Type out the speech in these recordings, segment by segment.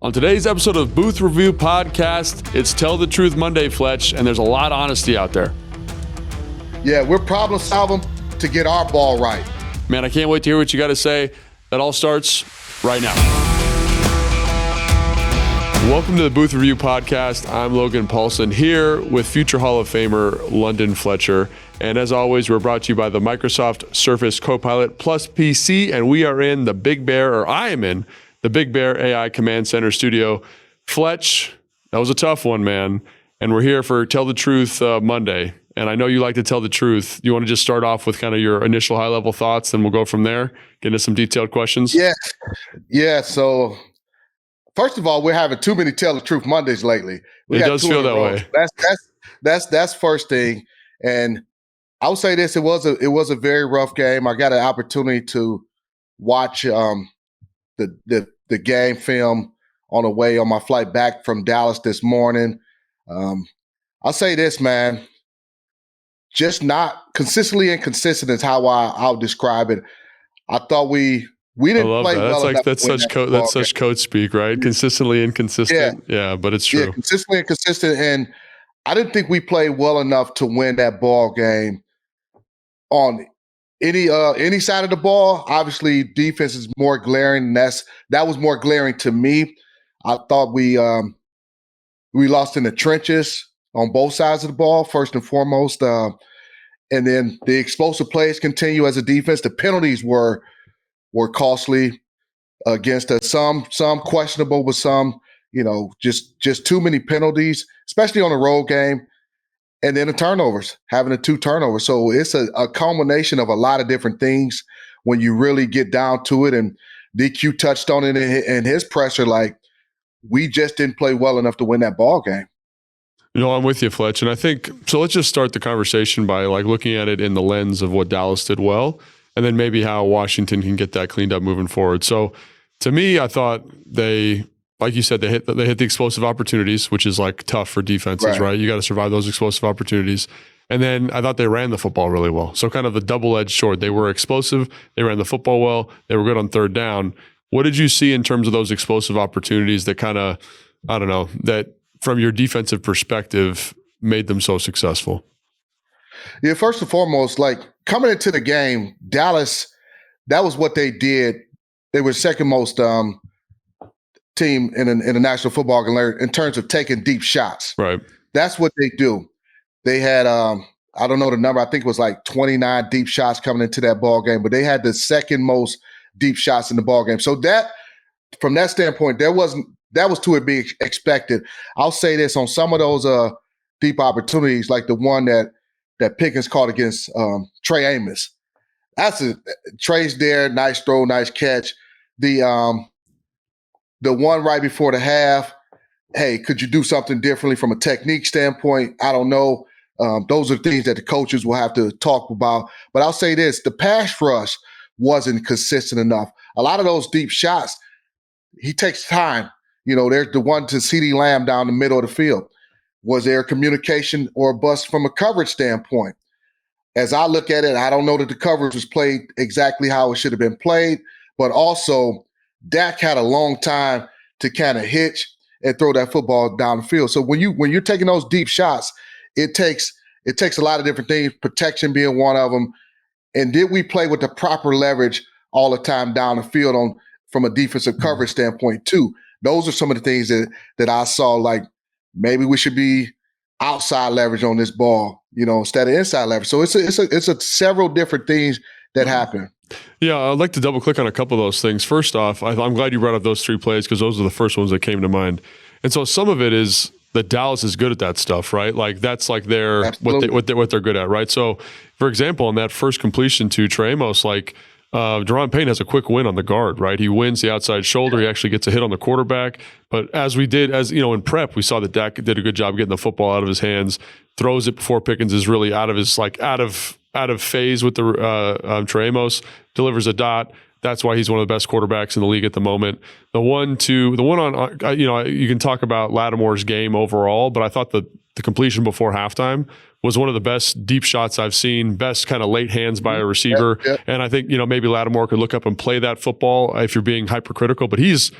On today's episode of Booth Review Podcast, it's Tell the Truth Monday, Fletch, and there's a lot of honesty out there. Yeah, we're problem solving to get our ball right. Man, I can't wait to hear what you got to say. That all starts right now. Welcome to the Booth Review Podcast. I'm Logan Paulsen here with future Hall of Famer London Fletcher. And as always, we're brought to you by the Microsoft Surface Copilot Plus PC, and we are in the Big Bear, or I am in the Big Bear AI Command Center studio. Fletch, that was a tough one, man. And we're here for Tell the Truth Monday. And I know you like to tell the truth. You want to just start off with kind of your initial high-level thoughts, then we'll go from there, get into some detailed questions? Yeah. So first of all, we're having too many Tell the Truth Mondays lately. It does feel that way. That's first thing. And I would say this: it was a very rough game. I got an opportunity to watch the game film on the way on my flight back from Dallas this morning. I'll say this, man. Just not consistently inconsistent is how I'll describe it. I thought we didn't play that. well enough. That's such code speak, right? Consistently inconsistent. Yeah, but it's true. Yeah, consistently inconsistent, and I didn't think we played well enough to win that ball game on any side of the ball. Obviously, defense is more glaring. That was more glaring to me. I thought we lost in the trenches on both sides of the ball, first and foremost. And then the explosive plays continue as a defense. The penalties were costly against us. Some questionable, but some, just too many penalties, especially on a road game. And then the turnovers, having the 2 turnovers. So it's a culmination of a lot of different things when you really get down to it. And DQ touched on it in his presser, like, we just didn't play well enough to win that ball game. I'm with you, Fletch. And I think, so let's just start the conversation by looking at it in the lens of what Dallas did well, and then maybe how Washington can get that cleaned up moving forward. So to me, I thought they, like you said, they hit the explosive opportunities, which is tough for defenses, right? You got to survive those explosive opportunities. And then I thought they ran the football really well. So kind of the double-edged sword. They were explosive. They ran the football well. They were good on third down. What did you see in terms of those explosive opportunities that kind of, I don't know, that from your defensive perspective made them so successful? Yeah, first and foremost, coming into the game, Dallas, that was what they did. They were second most team in the National Football League in terms of taking deep shots. Right. That's what they do. They had, I don't know the number, I think it was 29 deep shots coming into that ball game, but they had the second most deep shots in the ball game. So that, from that standpoint, that was to be expected. I'll say this, on some of those deep opportunities, like the one that Pickens caught against Trey Amos. Trey's there, nice throw, nice catch. The one right before the half, hey, could you do something differently from a technique standpoint? I don't know. Those are things that the coaches will have to talk about. But I'll say this, the pass rush wasn't consistent enough. A lot of those deep shots, he takes time. There's the one to CeeDee Lamb down the middle of the field. Was there communication or a bust from a coverage standpoint? As I look at it, I don't know that the coverage was played exactly how it should have been played, but also Dak had a long time to kind of hitch and throw that football down the field. So when you're taking those deep shots, it takes a lot of different things, protection being one of them. And did we play with the proper leverage all the time down the field from a defensive coverage standpoint too? Those are some of the things that I saw, maybe we should be outside leverage on this ball, instead of inside leverage. So it's a several different things that happen. Yeah, I'd like to double click on a couple of those things. First off, I'm glad you brought up those 3 plays because those are the first ones that came to mind. And so some of it is that Dallas is good at that stuff, right? That's their what they're good at, right? So, for example, on that first completion to Trey Amos, Daron Payne has a quick win on the guard, right? He wins the outside shoulder. He actually gets a hit on the quarterback. But in prep, we saw that Dak did a good job getting the football out of his hands, throws it before Pickens is really out of his out of phase with the Trey Amos, delivers a dot. That's why he's one of the best quarterbacks in the league at the moment. The one on, you can talk about Lattimore's game overall, but I thought the completion before halftime was one of the best deep shots I've seen, best kind of late hands by a receiver. Yeah. And I think, maybe Lattimore could look up and play that football if you're being hypercritical, but he's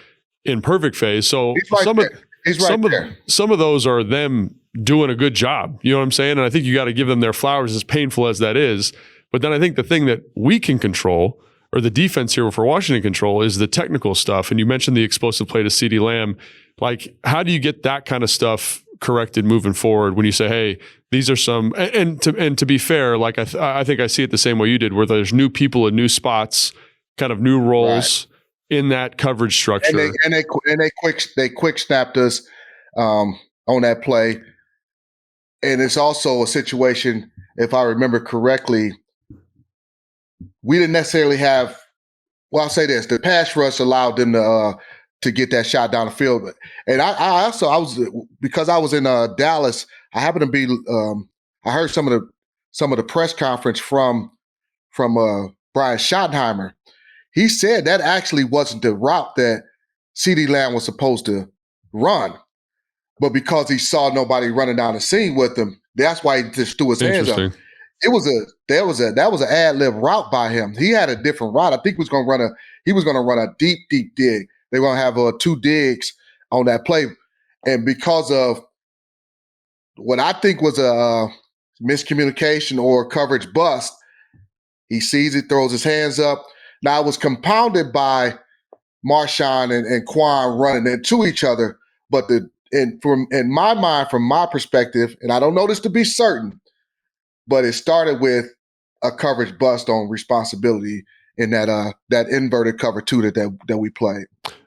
in perfect phase. So He's right some there. of He's right there. some of those are them doing a good job. You know what I'm saying? And I think you got to give them their flowers, as painful as that is. But then I think the thing that we can control, or the defense here for Washington control, is the technical stuff. And you mentioned the explosive play to CeeDee Lamb. Like, how do you get that kind of stuff corrected moving forward when you say, hey, these are some, and to be fair, like I think I see it the same way you did, where there's new people in new spots, kind of new roles in that coverage structure. And they quick snapped us on that play. And it's also a situation, if I remember correctly, we didn't necessarily have. Well, I'll say this: the pass rush allowed them to get that shot down the field. And I was because I was in Dallas. I happened to be. I heard some of the press conference from Brian Schottenheimer. He said that actually wasn't the route that CeeDee Lamb was supposed to run, but because he saw nobody running down the seam with him, that's why he just threw his hands up. That was an ad lib route by him. He had a different route. I think he was going to run a deep dig. They were going to have 2 digs on that play, and because of what I think was a miscommunication or coverage bust, he sees it, throws his hands up. Now it was compounded by Marshawn and Quan running into each other, but in my mind, from my perspective, and I don't know this to be certain, but it started with a coverage bust on responsibility in that inverted cover 2 that we played.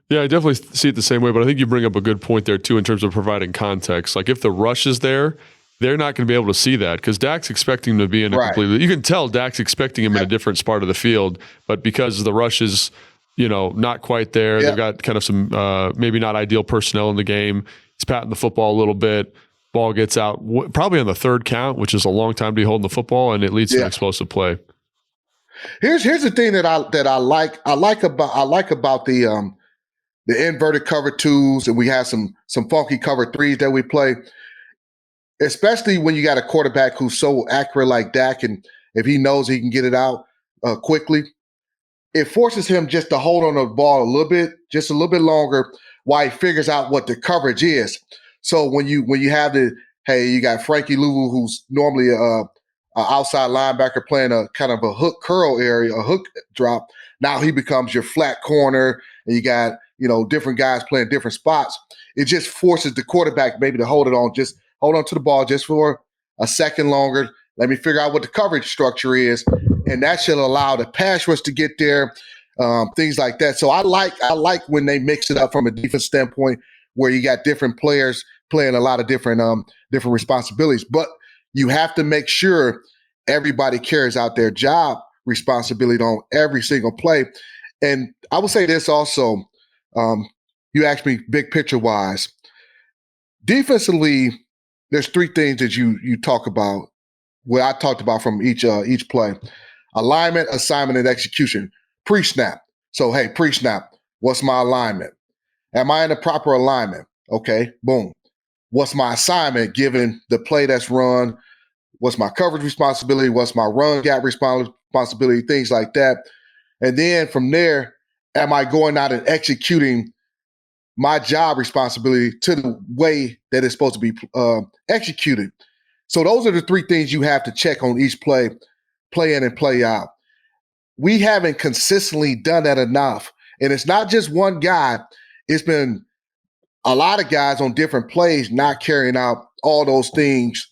Yeah, I definitely see it the same way, but I think you bring up a good point there too in terms of providing context. Like, if the rush is there, they're not going to be able to see that because Dak's expecting him to be in a completely. You can tell Dak's expecting him in a different part of the field, but because the rush is, not quite there, they've got kind of some maybe not ideal personnel in the game. He's patting the football a little bit. Ball gets out probably on the 3rd count, which is a long time to be holding the football, and it leads to an explosive play. Here's the thing that I like about the inverted cover 2s, and we have some funky cover 3s that we play. Especially when you got a quarterback who's so accurate like Dak, and if he knows he can get it out quickly, it forces him just to hold on to the ball just a little bit longer while he figures out what the coverage is. So when you have you got Frankie Louvu, who's normally a outside linebacker playing a kind of a hook curl area, a hook drop. Now he becomes your flat corner, and you got different guys playing different spots. It just forces the quarterback maybe to hold on to the ball just for a second longer. Let me figure out what the coverage structure is, and that should allow the pass rush to get there, things like that. So I like when they mix it up from a defense standpoint, where you got different players playing a lot of different responsibilities. But you have to make sure everybody carries out their job responsibility on every single play. And I will say this also: you asked me big picture wise, defensively. There's 3 things that you talk about, what I talked about from each play: alignment, assignment, and execution. Pre-snap. So, hey, pre-snap, what's my alignment? Am I in the proper alignment? Okay, boom. What's my assignment given the play that's run? What's my coverage responsibility? What's my run gap responsibility? Things like that. And then from there, am I going out and executing my job responsibility to the way that it's supposed to be executed? So those are the 3 things you have to check on each play in and play out. We haven't consistently done that enough. And it's not just one guy. It's been a lot of guys on different plays not carrying out all those things,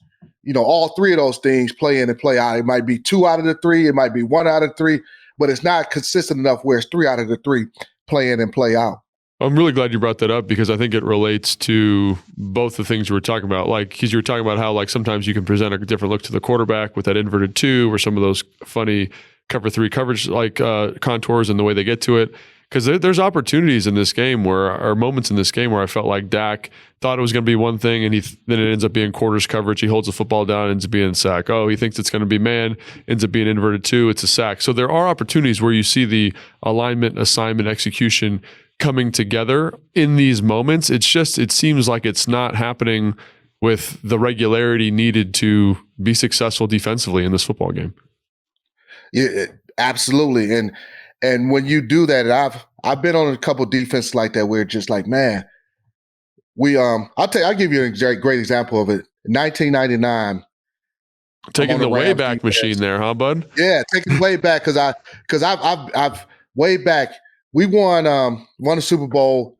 all 3 of those things, play in and play out. It might be 2 out of the 3. It might be 1 out of 3, but it's not consistent enough where it's 3 out of the 3 play in and play out. I'm really glad you brought that up because I think it relates to both the things we were talking about. Like, because you were talking about how, like, sometimes you can present a different look to the quarterback with that inverted 2 or some of those funny cover 3 coverage contours and the way they get to it. Because there's opportunities in this game or moments in this game where I felt like Dak thought it was going to be one thing, and then it ends up being quarters coverage. He holds the football down, ends up being a sack. Oh, he thinks it's going to be man, ends up being inverted 2. It's a sack. So there are opportunities where you see the alignment, assignment, execution coming together in these moments. It seems like it's not happening with the regularity needed to be successful defensively in this football game. Yeah, absolutely. And when you do that, I've been on a couple defenses like that where it's just like, man, I'll give you a great example of it. 1999. Taking the Wayback Machine there, huh, bud? Yeah, taking the way back because I've way back. We won a Super Bowl,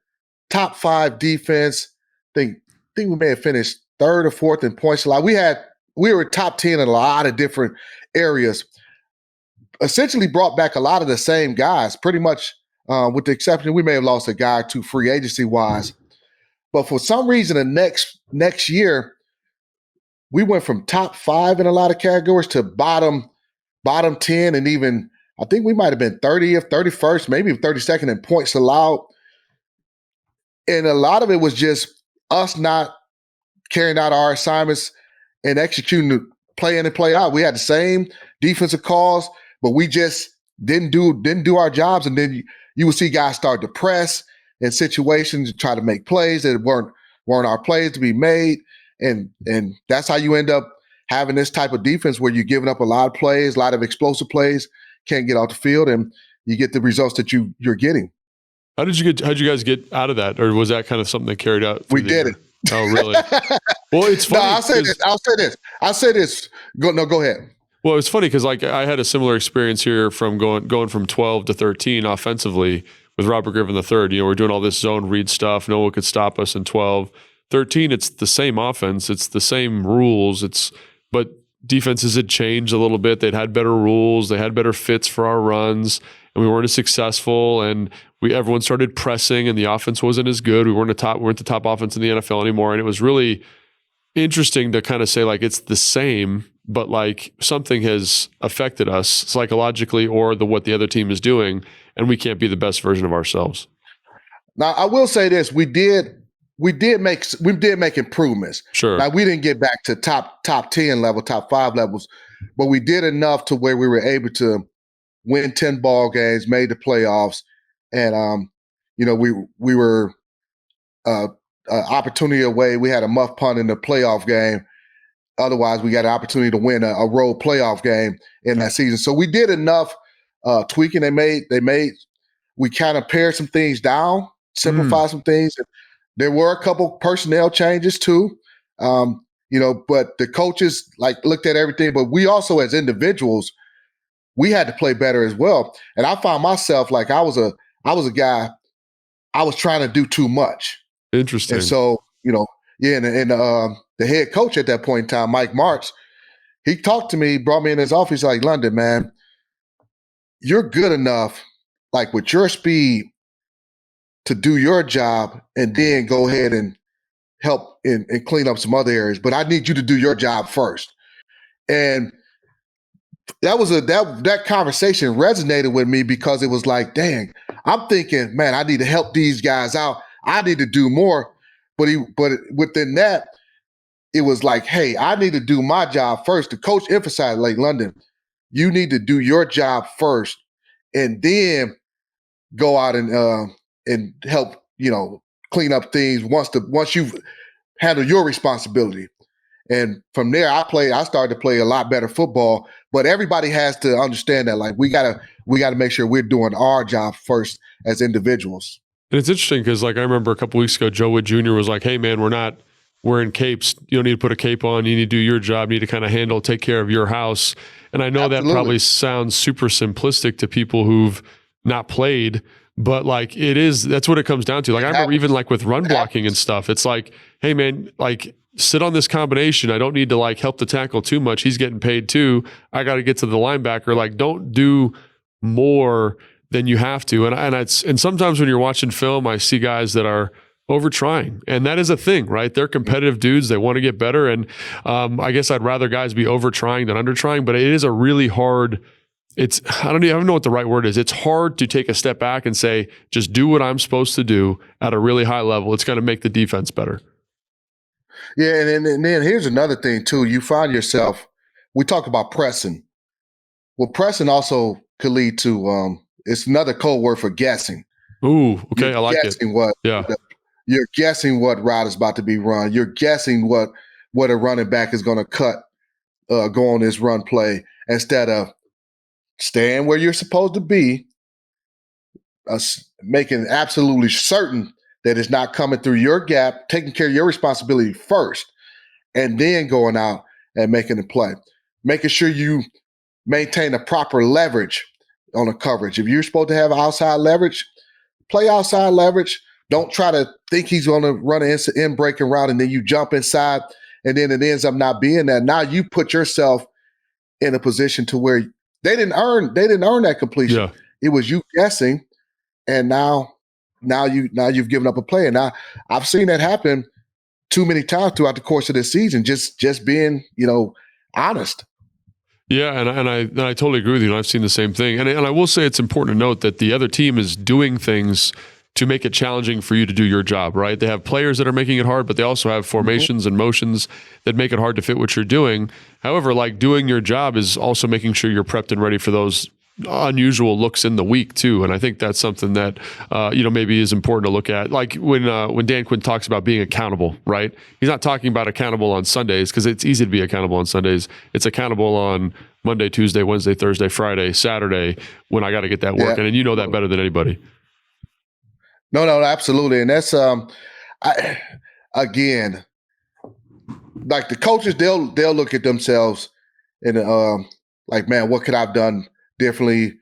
top 5 defense. Think we may have finished 3rd or 4th in points allowed. We were top 10 in a lot of different areas. Essentially brought back a lot of the same guys, pretty much with the exception we may have lost a guy or two free agency wise. But for some reason, the next year, we went from top 5 in a lot of categories to bottom 10, and even I think we might have been 30th, 31st, maybe 32nd in points allowed. And a lot of it was just us not carrying out our assignments and executing the play in and play out. We had the same defensive calls, but we just didn't do our jobs. And then you would see guys start to press in situations to try to make plays that weren't our plays to be made. And that's how you end up having this type of defense where you're giving up a lot of plays, a lot of explosive plays, can't get off the field, and you get the results that you're getting. How'd you guys get out of that? Or was that kind of something that carried out? We did it. Oh, really? Well, it's funny. No, I'll say this. Go ahead. Well, it's funny because like I had a similar experience here from going from 12 to 13 offensively with Robert Griffin III. You know, we're doing all this zone read stuff. No one could stop us in 12. 13, it's the same offense. It's the same rules. But defenses had changed a little bit. They'd had better rules. They had better fits for our runs, and we weren't as successful. And everyone started pressing, and the offense wasn't as good. We weren't the top offense in the NFL anymore. And it was really interesting to kind of say like it's the same, but like something has affected us psychologically or what the other team is doing, and we can't be the best version of ourselves. Now, I will say this: we did make improvements. Sure. Now, we didn't get back to top 10 level, top 5 levels, but we did enough to where we were able to win 10 ball games, made the playoffs, and we were opportunity away. We had a muff punt in the playoff game. Otherwise, we got an opportunity to win a road playoff game in that season. So we did enough tweaking. We kind of pared some things down, simplified some things. There were a couple personnel changes too, but the coaches looked at everything. But we also, as individuals, we had to play better as well. And I found myself like I was a guy. I was trying to do too much. Interesting. And so the head coach at that point in time, Mike Martz, he talked to me, brought me in his office, like, London, man, you're good enough, like with your speed, to do your job and then go ahead and help and clean up some other areas. But I need you to do your job first. And that conversation resonated with me because it was like, dang, I'm thinking, man, I need to help these guys out. I need to do more. But within that, it was like, hey, I need to do my job first. The coach emphasized, like, London, you need to do your job first and then go out and help, clean up things once you've handled your responsibility. And from there, I started to play a lot better football. But everybody has to understand that, like, we gotta make sure we're doing our job first as individuals. And it's interesting because, like, I remember a couple weeks ago, Joe Wood Jr. was like, "Hey, man, we're not wearing capes. You don't need to put a cape on. You need to do your job. You need to kind of take care of your house." And I know Absolutely. That probably sounds super simplistic to people who've not played, but like that's what it comes down to. Like I remember even like with run blocking and stuff, it's like, hey man, like sit on this combination. I don't need to like help the tackle too much. He's getting paid too. I got to get to the linebacker. Like don't do more than you have to. And sometimes when you're watching film, I see guys that are over trying, and that is a thing, right? They're competitive dudes. They want to get better. And I guess I'd rather guys be over trying than under trying, but it is a really hard, I don't even know what the right word is. It's hard to take a step back and say, just do what I'm supposed to do at a really high level. It's going to make the defense better. Yeah. And then here's another thing too. You find yourself, we talk about pressing. Well, pressing also could lead to, it's another code word for guessing. Ooh, okay. I like it. You're guessing what route is about to be run. You're guessing what a running back is going to cut, go on this run play, instead of staying where you're supposed to be, making absolutely certain that it's not coming through your gap, taking care of your responsibility first, and then going out and making the play. Making sure you maintain a proper leverage on a coverage. If you're supposed to have outside leverage, play outside leverage. Don't try to think he's going to run an in breaking route and then you jump inside and then it ends up not being that. Now you put yourself in a position to where they didn't earn that completion. Yeah. It was you guessing, and now you've given up a play. And I've seen that happen too many times throughout the course of this season. Just being, honest. Yeah, and I totally agree with you. And I've seen the same thing. And I will say it's important to note that the other team is doing things to make it challenging for you to do your job, right? They have players that are making it hard, but they also have formations and motions that make it hard to fit what you're doing. However, like doing your job is also making sure you're prepped and ready for those unusual looks in the week too. And I think that's something that, maybe is important to look at. Like when Dan Quinn talks about being accountable, right? He's not talking about accountable on Sundays because it's easy to be accountable on Sundays. It's accountable on Monday, Tuesday, Wednesday, Thursday, Friday, Saturday, when I got to get that work. And you know that better than anybody. No, absolutely. And that's, again, like the coaches, they'll look at themselves and like, man, what could I have done differently?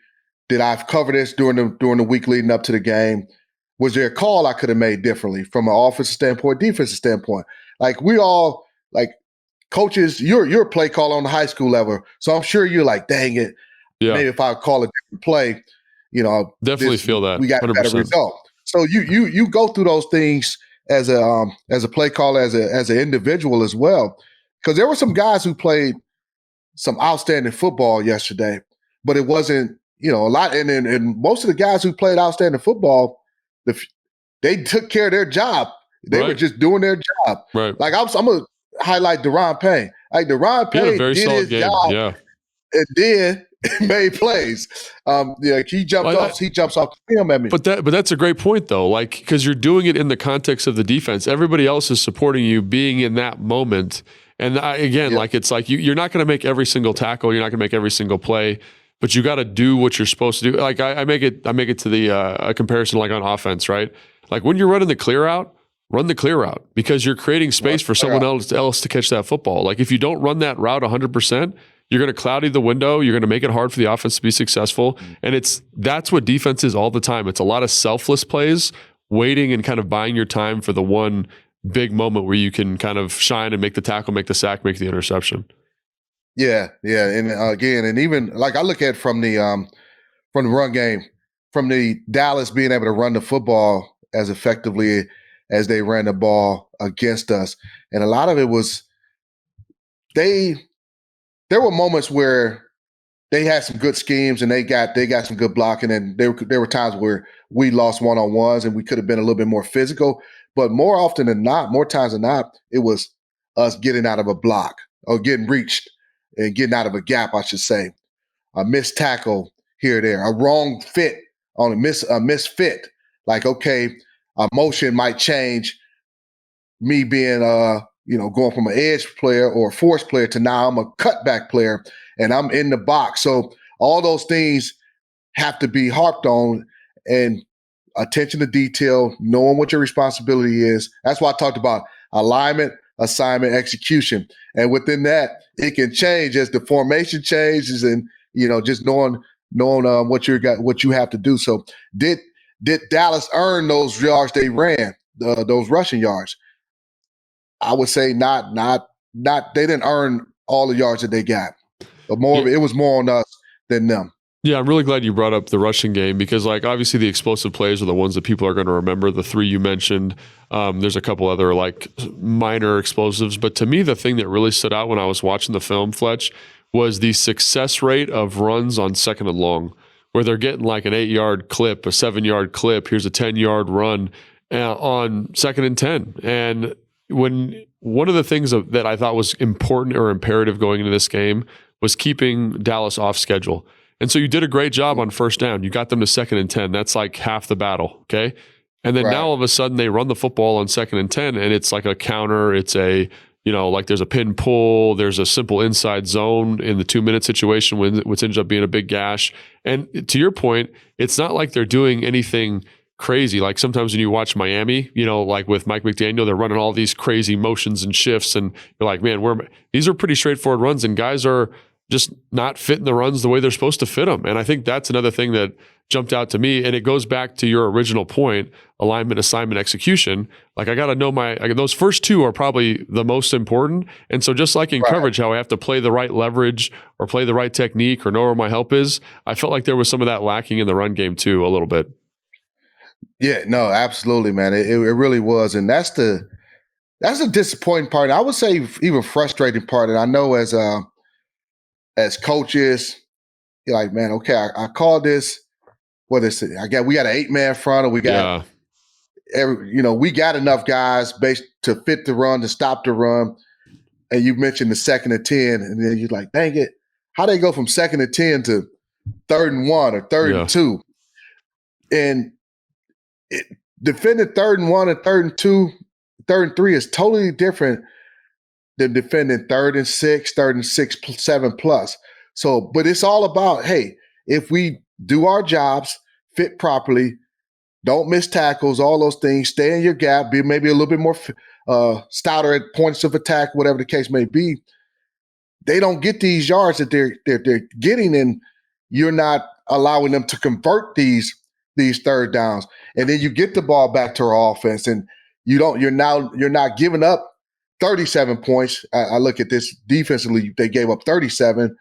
Did I cover this during the week leading up to the game? Was there a call I could have made differently from an offensive standpoint, defensive standpoint? Like we all, like coaches, you're a play caller on the high school level. So I'm sure you're like, dang it. Yeah. Maybe if I call a different play, definitely feel that we got 100%. A better result. So you go through those things as a play caller, as an individual as well. Because there were some guys who played some outstanding football yesterday, but it wasn't, a lot. And most of the guys who played outstanding football, they took care of their job. They were just doing their job. Right. Like I'm gonna highlight Deron Payne. Like Deron Payne did his job, and then made plays. He jumps off the film at me. But that's a great point though. Like because you're doing it in the context of the defense. Everybody else is supporting you being in that moment. And like it's like you're not going to make every single tackle. You're not going to make every single play. But you got to do what you're supposed to do. Like I make it to the a comparison like on offense, right? Like when you're running the clear out, run the clear route because you're creating space for someone else to catch that football. Like if you don't run that route 100%, you're going to cloudy the window. You're going to make it hard for the offense to be successful. And that's what defense is all the time. It's a lot of selfless plays, waiting and kind of buying your time for the one big moment where you can kind of shine and make the tackle, make the sack, make the interception. Yeah. And again, and even like I look at from the run game, from the Dallas being able to run the football as effectively as they ran the ball against us. And a lot of it was there were moments where they had some good schemes and they got some good blocking, and there were times where we lost one-on-ones and we could have been a little bit more physical. But more times than not, it was us getting out of a block or getting reached and getting out of a gap, I should say. A missed tackle here or there, a wrong fit on a misfit. Like, okay, a motion might change me being going from an edge player or a force player to now I'm a cutback player and I'm in the box. So all those things have to be harped on, and attention to detail, knowing what your responsibility is. That's why I talked about alignment, assignment, execution. And within that, it can change as the formation changes and, just knowing what you have to do. So did Dallas earn those yards they ran, those rushing yards? I would say not. They didn't earn all the yards that they got. But it was more on us than them. Yeah, I'm really glad you brought up the rushing game because, like, obviously the explosive plays are the ones that people are going to remember. The three you mentioned. There's a couple other like minor explosives, but to me, the thing that really stood out when I was watching the film, Fletch, was the success rate of runs on second and long, where they're getting like an 8-yard clip, a 7-yard clip. Here's a 10-yard run on second and 10. And one of the things that I thought was important or imperative going into this game was keeping Dallas off schedule. And so you did a great job on first down. You got them to second and 10. That's like half the battle, okay? And then now all of a sudden they run the football on second and 10, and it's like a counter. It's a like there's a pin pull, there's a simple inside zone in the 2-minute situation, which ends up being a big gash. And to your point, it's not like they're doing anything crazy. Like sometimes when you watch Miami, like with Mike McDaniel, they're running all these crazy motions and shifts, and you're like, man, these are pretty straightforward runs, and guys are just not fitting the runs the way they're supposed to fit them. And I think that's another thing that jumped out to me. And it goes back to your original point, alignment, assignment, execution. Like I got to know those first two are probably the most important. And so just like in coverage, how I have to play the right leverage or play the right technique or know where my help is, I felt like there was some of that lacking in the run game too, a little bit. Yeah, no, absolutely, man. It really was. And that's the disappointing part. I would say even frustrating part. And I know as coaches, you're like, man, okay, I called this. What is it? We got an 8-man front, or we got we got enough guys to fit the run, to stop the run. And you mentioned the 2nd and 10, and then you're like, dang it, how they go from 2nd and 10 to 3rd and 1 or 3rd and 2? And defending 3rd and 1 and 3rd and 2, 3rd and 3 is totally different than defending 3rd and 6, 3rd and 6, 7 plus. So, but it's all about, hey, if we do our jobs, fit properly, don't miss tackles, all those things, stay in your gap, be maybe a little bit more stouter at points of attack, whatever the case may be, they don't get these yards that they're getting, and you're not allowing them to convert these 3rd downs. And then you get the ball back to our offense, and you're not giving up 37 points. I look at this defensively, they gave up 37.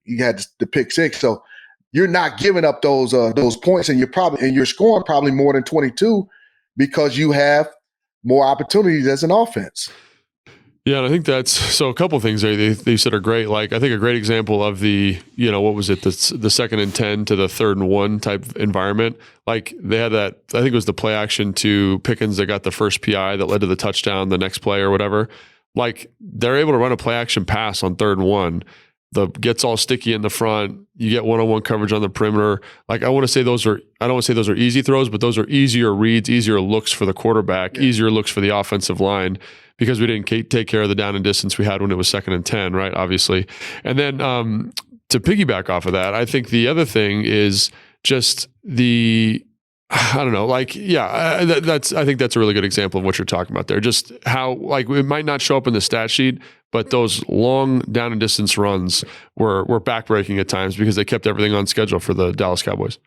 You had the pick 6. So you're not giving up those points, and you're scoring probably more than 22 because you have more opportunities as an offense. Yeah, and I think that's so. A couple of things there they said are great. Like I think a great example of the what was it, the 2nd and 10 to the 3rd and 1 type environment. Like they had that. I think it was the play action to Pickens that got the first PI that led to the touchdown the next play or whatever. Like they're able to run a play action pass on 3rd and 1. Gets all sticky in the front. You get one-on-one coverage on the perimeter. Like I don't want to say those are easy throws, but those are easier reads, easier looks for the quarterback, easier looks for the offensive line, because we didn't take care of the down and distance we had when it was 2nd and 10, right? Obviously. And then to piggyback off of that, I think the other thing is just I don't know, I think that's a really good example of what you're talking about there. Just how, like, it might not show up in the stat sheet, but those long down and distance runs were backbreaking at times because they kept everything on schedule for the Dallas Cowboys.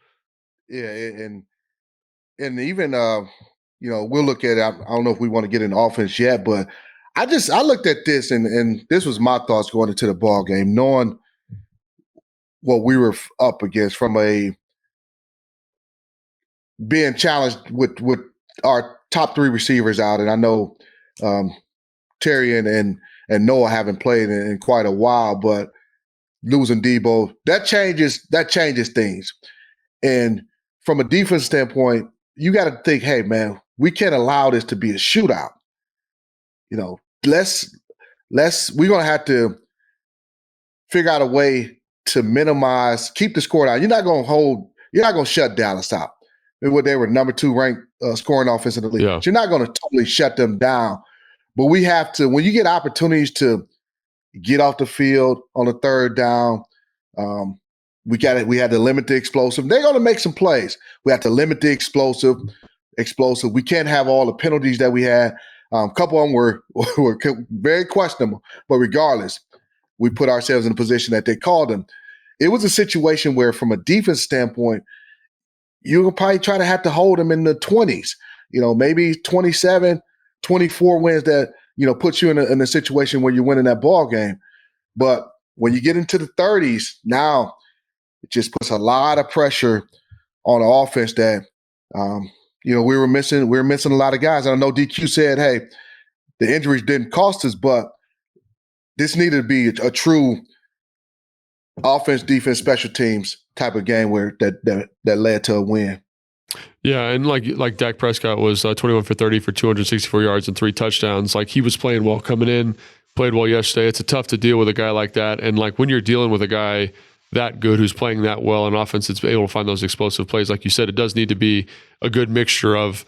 Yeah, and even we'll look at it. I don't know if we want to get into offense yet, but I looked at this and this was my thoughts going into the ball game, knowing what we were up against from being challenged with our top 3 receivers out. And I know Terry and Noah haven't played in quite a while, but losing Debo, that changes things. And from a defense standpoint, you got to think, hey man, we can't allow this to be a shootout. We're gonna have to figure out a way to minimize, keep the score down. You're not gonna shut Dallas out. They were number 2 ranked scoring offense in the league. Yeah. So you're not going to totally shut them down. But we have to, when you get opportunities to get off the field on a 3rd down, we had to limit the explosive. They're going to make some plays. We have to limit the explosive. We can't have all the penalties that we had. A couple of them were very questionable. But regardless, we put ourselves in a position that they called them. It was a situation where, from a defense standpoint, you will probably try to have to hold them in the 20s, maybe 27, 24 wins that, puts you in a situation where you're winning that ball game. But when you get into the 30s, now it just puts a lot of pressure on the offense that, we were missing a lot of guys. And I know DQ said, hey, the injuries didn't cost us, but this needed to be a true offense, defense, special teams type of game where that led to a win. Yeah, and like Dak Prescott was 21 for 30 for 264 yards and 3 touchdowns. Like he was playing well coming in, played well yesterday. It's tough to deal with a guy like that. And like when you're dealing with a guy that good who's playing that well in offense, it's able to find those explosive plays. Like you said, it does need to be a good mixture of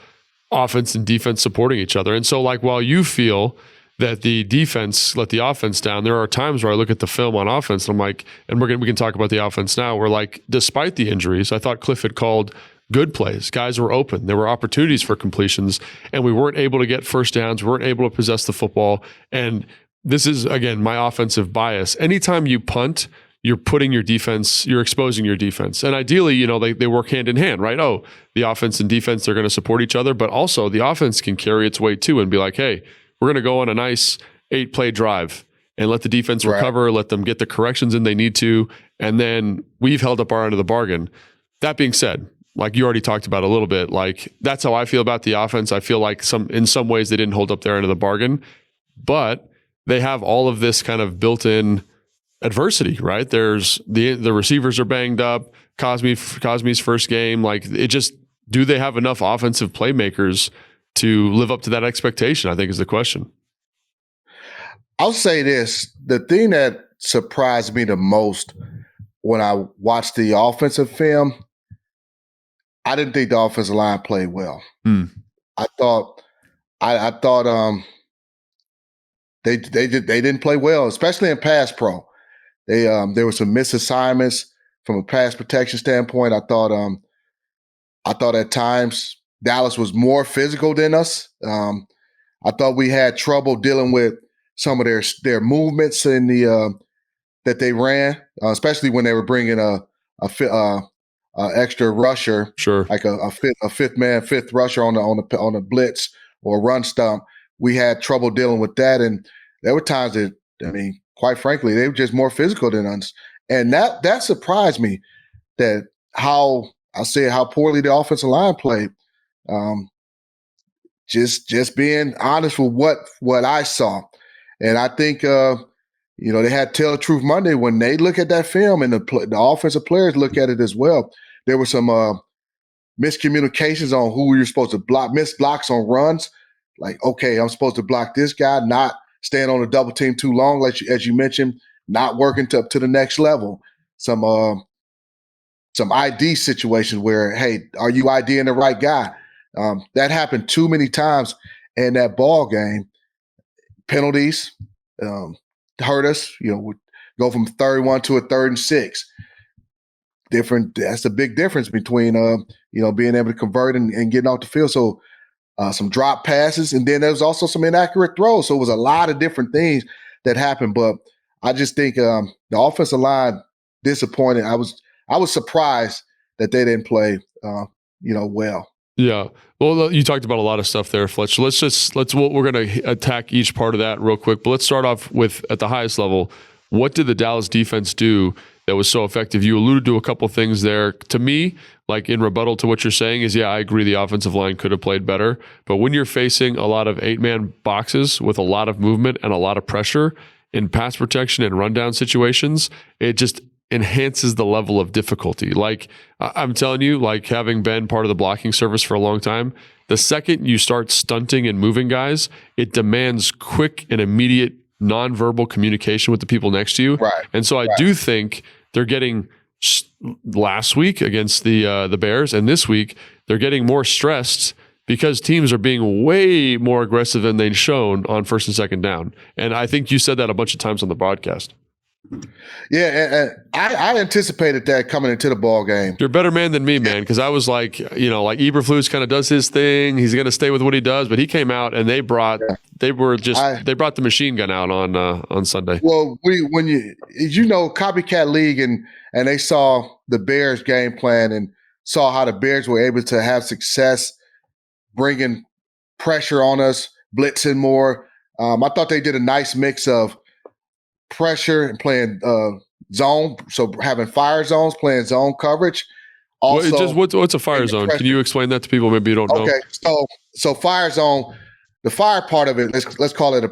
offense and defense supporting each other. And so like while you feel that the defense let the offense down. There are times where I look at the film on offense and I'm like, and we can talk about the offense now, where like, despite the injuries, I thought Cliff had called good plays. Guys were open. There were opportunities for completions, and we weren't able to get first downs. We weren't able to possess the football. And this is, again, my offensive bias. Anytime you punt, you're putting your defense, you're exposing your defense. And ideally, you know, they work hand in hand, right? Oh, the offense and defense, they're going to support each other, but also the offense can carry its weight too and be like, hey, we're going to go on a nice 8-play drive and let the defense recover, let them get the corrections in they need to, and then we've held up our end of the bargain. That being said, like you already talked about a little bit, like that's how I feel about the offense. I feel like in some ways they didn't hold up their end of the bargain, but they have all of this kind of built-in adversity, right? There's the receivers are banged up. Cosme's first game, like it just, do they have enough offensive playmakers to live up to that expectation, I think is the question. I'll say this. The thing that surprised me the most when I watched the offensive film, I didn't think the offensive line played well. I thought they didn't play well, especially in pass pro. There were some misassignments from a pass protection standpoint. I thought at times Dallas was more physical than us. I thought we had trouble dealing with some of their movements in the that they ran, especially when they were bringing a extra rusher, sure, like a fifth rusher on a blitz or a run stump. We had trouble dealing with that, and there were times that, I mean, quite frankly, they were just more physical than us, and that surprised me. That how poorly the offensive line played. Just being honest with what I saw, and I think they had Tell the Truth Monday when they look at that film, and the offensive players look at it as well. There were some miscommunications on who we were supposed to block, missed blocks on runs. Like, okay, I'm supposed to block this guy, not stand on the double team too long, as you mentioned, not working to the next level. Some ID situations where, hey, are you IDing the right guy? That happened too many times in that ball game. Penalties hurt us. We go from 3rd-1 to a 3rd-and-6. That's a big difference between being able to convert and getting off the field. So some drop passes, and then there was also some inaccurate throws. So it was a lot of different things that happened. But I just think the offensive line disappointed. I was surprised that they didn't play well. Yeah. Well, you talked about a lot of stuff there, Fletcher. We're going to attack each part of that real quick, but let's start off with, at the highest level, what did the Dallas defense do that was so effective? You alluded to a couple things there. To me, like in rebuttal to what you're saying is, I agree the offensive line could have played better, but when you're facing a lot of 8-man boxes with a lot of movement and a lot of pressure in pass protection and rundown situations, it just enhances the level of difficulty. Like I'm telling you, like having been part of the blocking service for a long time, the second you start stunting and moving guys, it demands quick and immediate nonverbal communication with the people next to you. Right. And so I do think they're getting, last week against the Bears and this week, they're getting more stressed because teams are being way more aggressive than they've shown on 1st and 2nd down. And I think you said that a bunch of times on the broadcast. Yeah, and I anticipated that coming into the ball game. You're a better man than me, man, because I was like, like Eberfluz kind of does his thing. He's going to stay with what he does, but he came out and they brought they brought the machine gun out on Sunday. Well, copycat league, and they saw the Bears game plan and saw how the Bears were able to have success bringing pressure on us, blitzing more. I thought they did a nice mix of pressure and playing zone, so having fire zones, playing zone coverage. Also, what's a fire zone? Can you explain that to people? Maybe you don't know. Okay, so fire zone, the fire part of it, let's call it a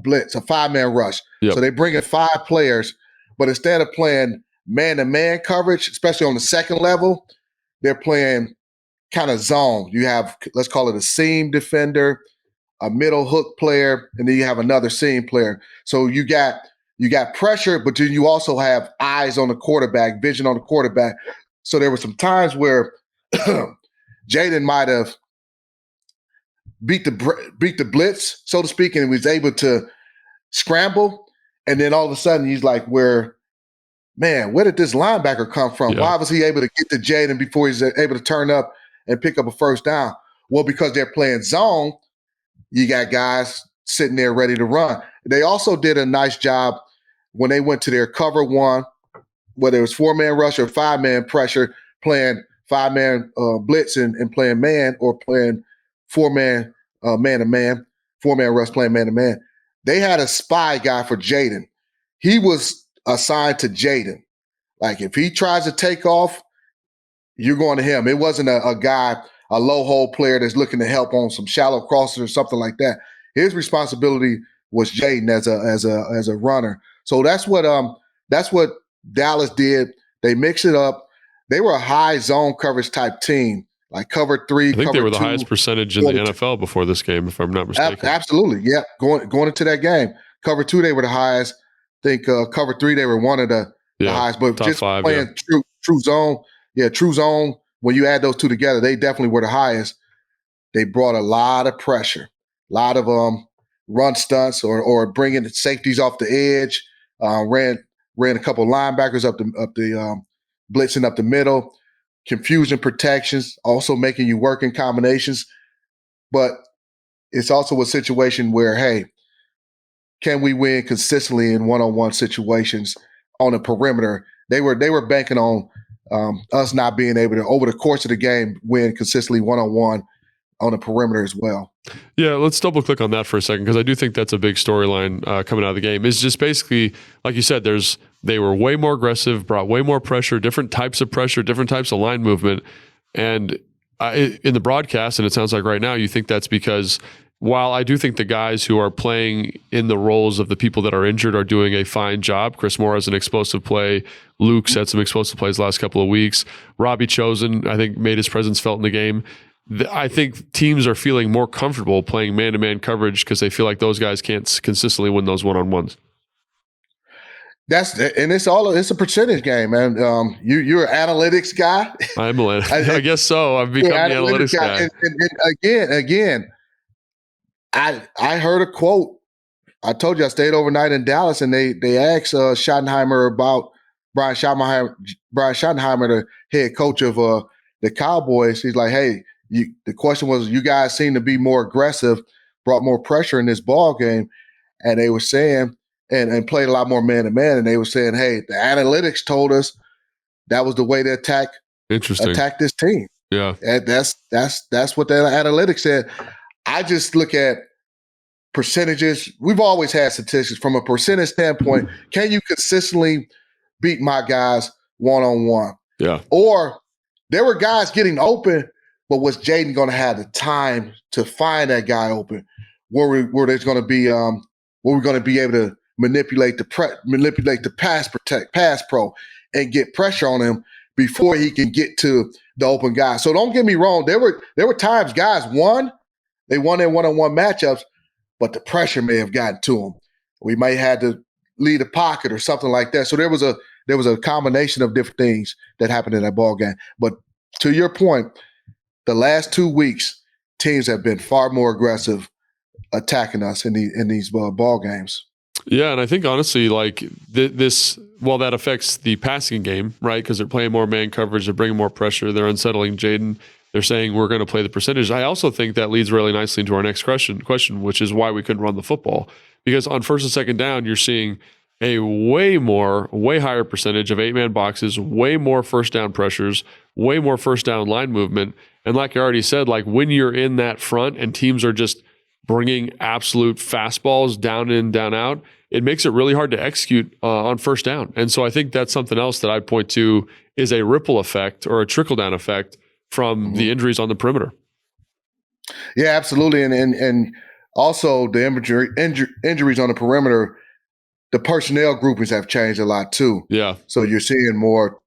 blitz, a 5-man rush. Yep. So they bring in 5 players, but instead of playing man-to-man coverage, especially on the second level, they're playing kind of zone. You have, let's call it a seam defender, a middle hook player, and then you have another seam player. So you got pressure, but then you also have eyes on the quarterback, vision on the quarterback. So there were some times where Jaden might have beat the blitz, so to speak, and was able to scramble. And then all of a sudden, he's like, where did this linebacker come from? Yeah. Why was he able to get to Jaden before he's able to turn up and pick up a first down? Well, because they're playing zone, you got guys sitting there ready to run. They also did a nice job when they went to their cover one, whether it was 4-man rush or 5-man pressure, playing 5-man blitz and playing man, or playing 4-man man-to-man, 4-man rush playing man-to-man. They had a spy guy for Jaden. He was assigned to Jaden. Like, if he tries to take off, you're going to him. It wasn't a guy, a low hole player that's looking to help on some shallow crosses or something like that. His responsibility was Jaden as a runner. So that's what Dallas did. They mixed it up. They were a high zone coverage type team, like cover 3. I think cover they were the 2, highest percentage in the NFL before this game, if I'm not mistaken. Absolutely, yeah. Going into that game, cover 2 they were the highest. I think cover 3 they were one of the highest. But just 5, playing true zone, true zone. When you add those two together, they definitely were the highest. They brought a lot of pressure, a lot of run stunts or bringing the safeties off the edge. Ran a couple linebackers up the blitzing up the middle, confusion protections, also making you work in combinations. But it's also a situation where, hey, can we win consistently in one-on-one situations on the perimeter? They were banking on us not being able to, over the course of the game, win consistently one-on-one on the perimeter as well. Yeah, let's double click on that for a second, because I do think that's a big storyline coming out of the game. Is just basically, like you said, they were way more aggressive, brought way more pressure, different types of pressure, different types of line movement. And in the broadcast, and it sounds like right now, you think that's because while I do think the guys who are playing in the roles of the people that are injured are doing a fine job. Chris Moore has an explosive play. Luke's had some explosive plays the last couple of weeks. Robbie Chosen, I think, made his presence felt in the game. I think teams are feeling more comfortable playing man-to-man coverage because they feel like those guys can't consistently win those one-on-ones. It's a percentage game, man. You're an analytics guy. I guess so. I've become the analytics guy. And again, I heard a quote. I told you I stayed overnight in Dallas, and they asked Schottenheimer about Brian Schottenheimer, the head coach of the Cowboys. He's like, hey, the question was, you guys seem to be more aggressive, brought more pressure in this ball game, and they were saying, and played a lot more man-to-man, and they were saying, hey, the analytics told us that was the way to attack this team. Yeah, and that's what the analytics said. I just look at percentages. We've always had statistics from a percentage standpoint. Can you consistently beat my guys one-on-one? Yeah. Or there were guys getting open, but was Jaden going to have the time to find that guy open? Were there's going to be were we going to be able to manipulate the pass pro and get pressure on him before he can get to the open guy? So don't get me wrong. There were times guys won. They won their one-on-one matchups, but the pressure may have gotten to them. We might have had to lead the pocket or something like that. So there was a combination of different things that happened in that ball game. But to your point, the last 2 weeks, teams have been far more aggressive attacking us in these ball games. Yeah, and I think honestly, like this, while that affects the passing game, right? Because they're playing more man coverage, they're bringing more pressure, they're unsettling Jaden. They're saying we're going to play the percentage. I also think that leads really nicely into our next question, which is why we couldn't run the football. Because on first and second down, you're seeing a way higher percentage of 8-man boxes, way more first down pressures, way more first down line movement. And like I already said, like when you're in that front and teams are just bringing absolute fastballs down in, down out, it makes it really hard to execute on first down. And so I think that's something else that I point to is a ripple effect or a trickle down effect from the injuries on the perimeter. Yeah, absolutely. And also the injuries on the perimeter, the personnel groupings have changed a lot too. Yeah. So you're seeing more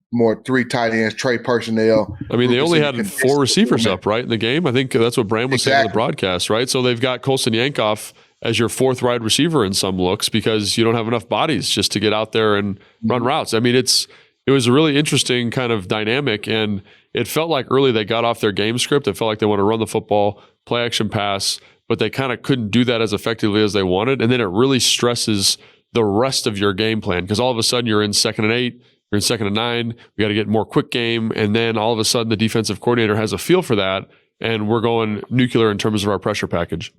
3 tight ends, trade personnel. I mean, they only had 4 receivers up, right, in the game. I think that's what Bram was saying on the broadcast, right? So they've got Paulsen Yankoff as your 4th wide receiver in some looks because you don't have enough bodies just to get out there and run routes. I mean, it was a really interesting kind of dynamic, and it felt like early they got off their game script. It felt like they want to run the football, play action pass, but they kind of couldn't do that as effectively as they wanted. And then it really stresses the rest of your game plan because all of a sudden you're in 2nd and 8, you're in 2nd and 9, we got to get more quick game. And then all of a sudden the defensive coordinator has a feel for that. And we're going nuclear in terms of our pressure package.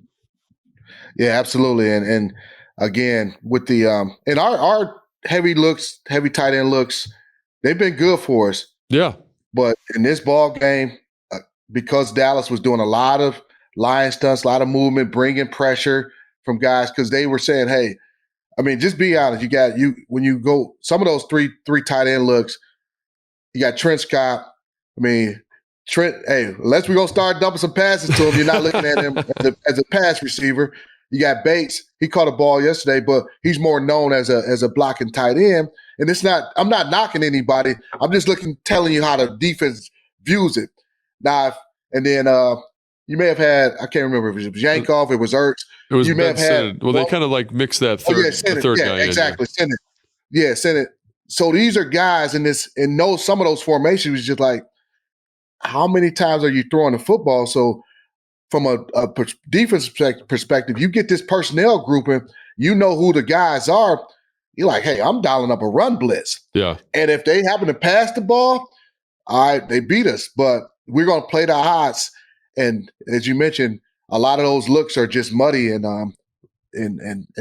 Yeah, absolutely. And again, with the and our heavy tight end looks, they've been good for us. Yeah. But in this ball game, because Dallas was doing a lot of line stunts, a lot of movement, bringing pressure from guys, because they were saying, hey, I mean, just be honest. When you go some of those three tight end looks, you got Trent Scott. I mean, Trent, hey, unless we're going to start dumping some passes to him, you're not looking at him as a pass receiver. You got Bates. He caught a ball yesterday, but he's more known as a blocking tight end. And I'm not knocking anybody. I'm just telling you how the defense views it. Now, and then you may have had, I can't remember if it was Yankov, it was Ertz. It was you may have had. Well, they kind of like mixed that third guy in. Exactly. Senate. Yeah, Senate. So these are guys in some of those formations, just like, how many times are you throwing the football? So from a defense perspective, you get this personnel grouping, you know who the guys are. You're like, hey, I'm dialing up a run blitz. Yeah. And if they happen to pass the ball, all right, they beat us. But we're going to play the odds. And as you mentioned, a lot of those looks are just muddy and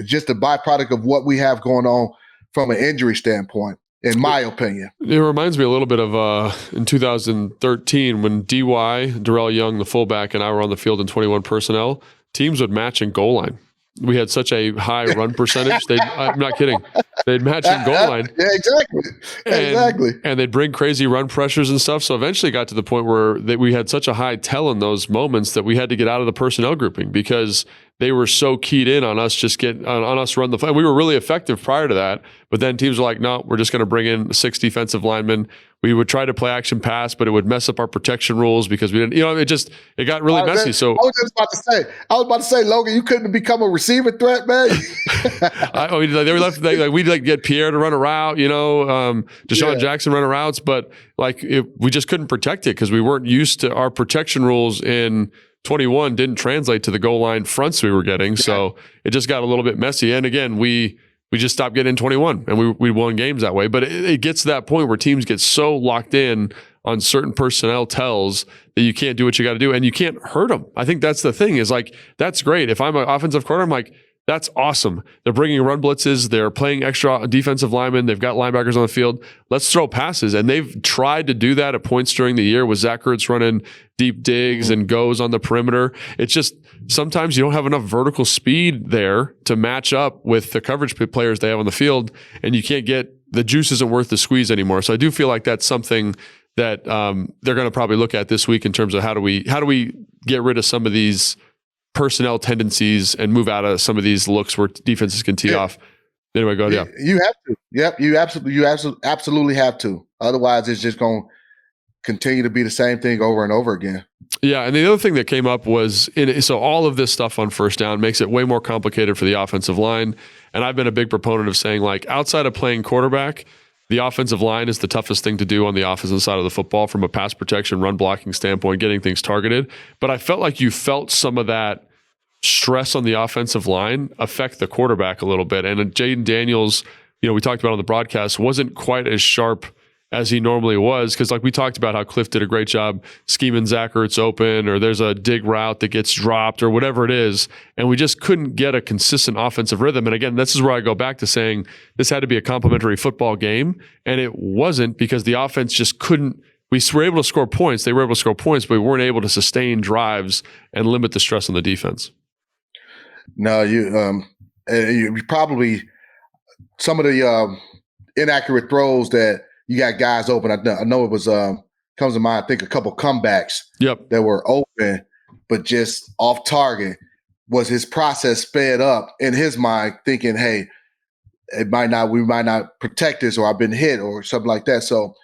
just a byproduct of what we have going on from an injury standpoint, in my opinion. It reminds me a little bit of in 2013 when D.Y., Darrell Young, the fullback, and I were on the field in 21 personnel. Teams would match in goal line. We had such a high run percentage. I'm not kidding. They'd match in goal line. Yeah, exactly. And they'd bring crazy run pressures and stuff. So eventually got to the point where we had such a high tell in those moments that we had to get out of the personnel grouping because they were so keyed in on us on us run the play. We were really effective prior to that, but then teams were like, no, we're just going to bring in 6 defensive linemen. We would try to play action pass, but it would mess up our protection rules because we didn't, it got really messy. So I was about to say, Logan, you couldn't become a receiver threat, man. We'd get Pierre to run a route, Deshaun Jackson run routes, but we just couldn't protect it because we weren't used to our protection rules in 21 didn't translate to the goal line fronts we were getting. So it just got a little bit messy. And again, we just stopped getting in 21 and we won games that way. But it gets to that point where teams get so locked in on certain personnel tells that you can't do what you got to do and you can't hurt them. I think that's the thing is that's great. If I'm an offensive coordinator, I'm like, that's awesome. They're bringing run blitzes. They're playing extra defensive linemen. They've got linebackers on the field. Let's throw passes. And they've tried to do that at points during the year with Zach Ertz running deep digs and goes on the perimeter. It's just sometimes you don't have enough vertical speed there to match up with the coverage players they have on the field. And you can't the juice isn't worth the squeeze anymore. So I do feel like that's something that they're going to probably look at this week in terms of how do we get rid of some of these personnel tendencies and move out of some of these looks where defenses can tee off. Anyway, go ahead. Yeah. You have to. Yep. You absolutely have to. Otherwise, it's just going to continue to be the same thing over and over again. Yeah. And the other thing that came up was, so all of this stuff on first down makes it way more complicated for the offensive line. And I've been a big proponent of saying outside of playing quarterback, the offensive line is the toughest thing to do on the offensive side of the football from a pass protection, run blocking standpoint, getting things targeted. But I felt like you felt some of that stress on the offensive line affect the quarterback a little bit. And Jaden Daniels, we talked about on the broadcast, wasn't quite as sharp as he normally was because we talked about how Cliff did a great job scheming Zach Ertz open or there's a dig route that gets dropped or whatever it is. And we just couldn't get a consistent offensive rhythm. And again, this is where I go back to saying this had to be a complementary football game. And it wasn't because the offense just couldn't. We were able to score points. They were able to score points, but we weren't able to sustain drives and limit the stress on the defense. No, you probably some of the inaccurate throws that you got guys open. I know it was comes to mind. I think a couple comebacks that were open, but just off target. Was his process sped up in his mind, thinking, "Hey, we might not protect this, or I've been hit, or something like that." So,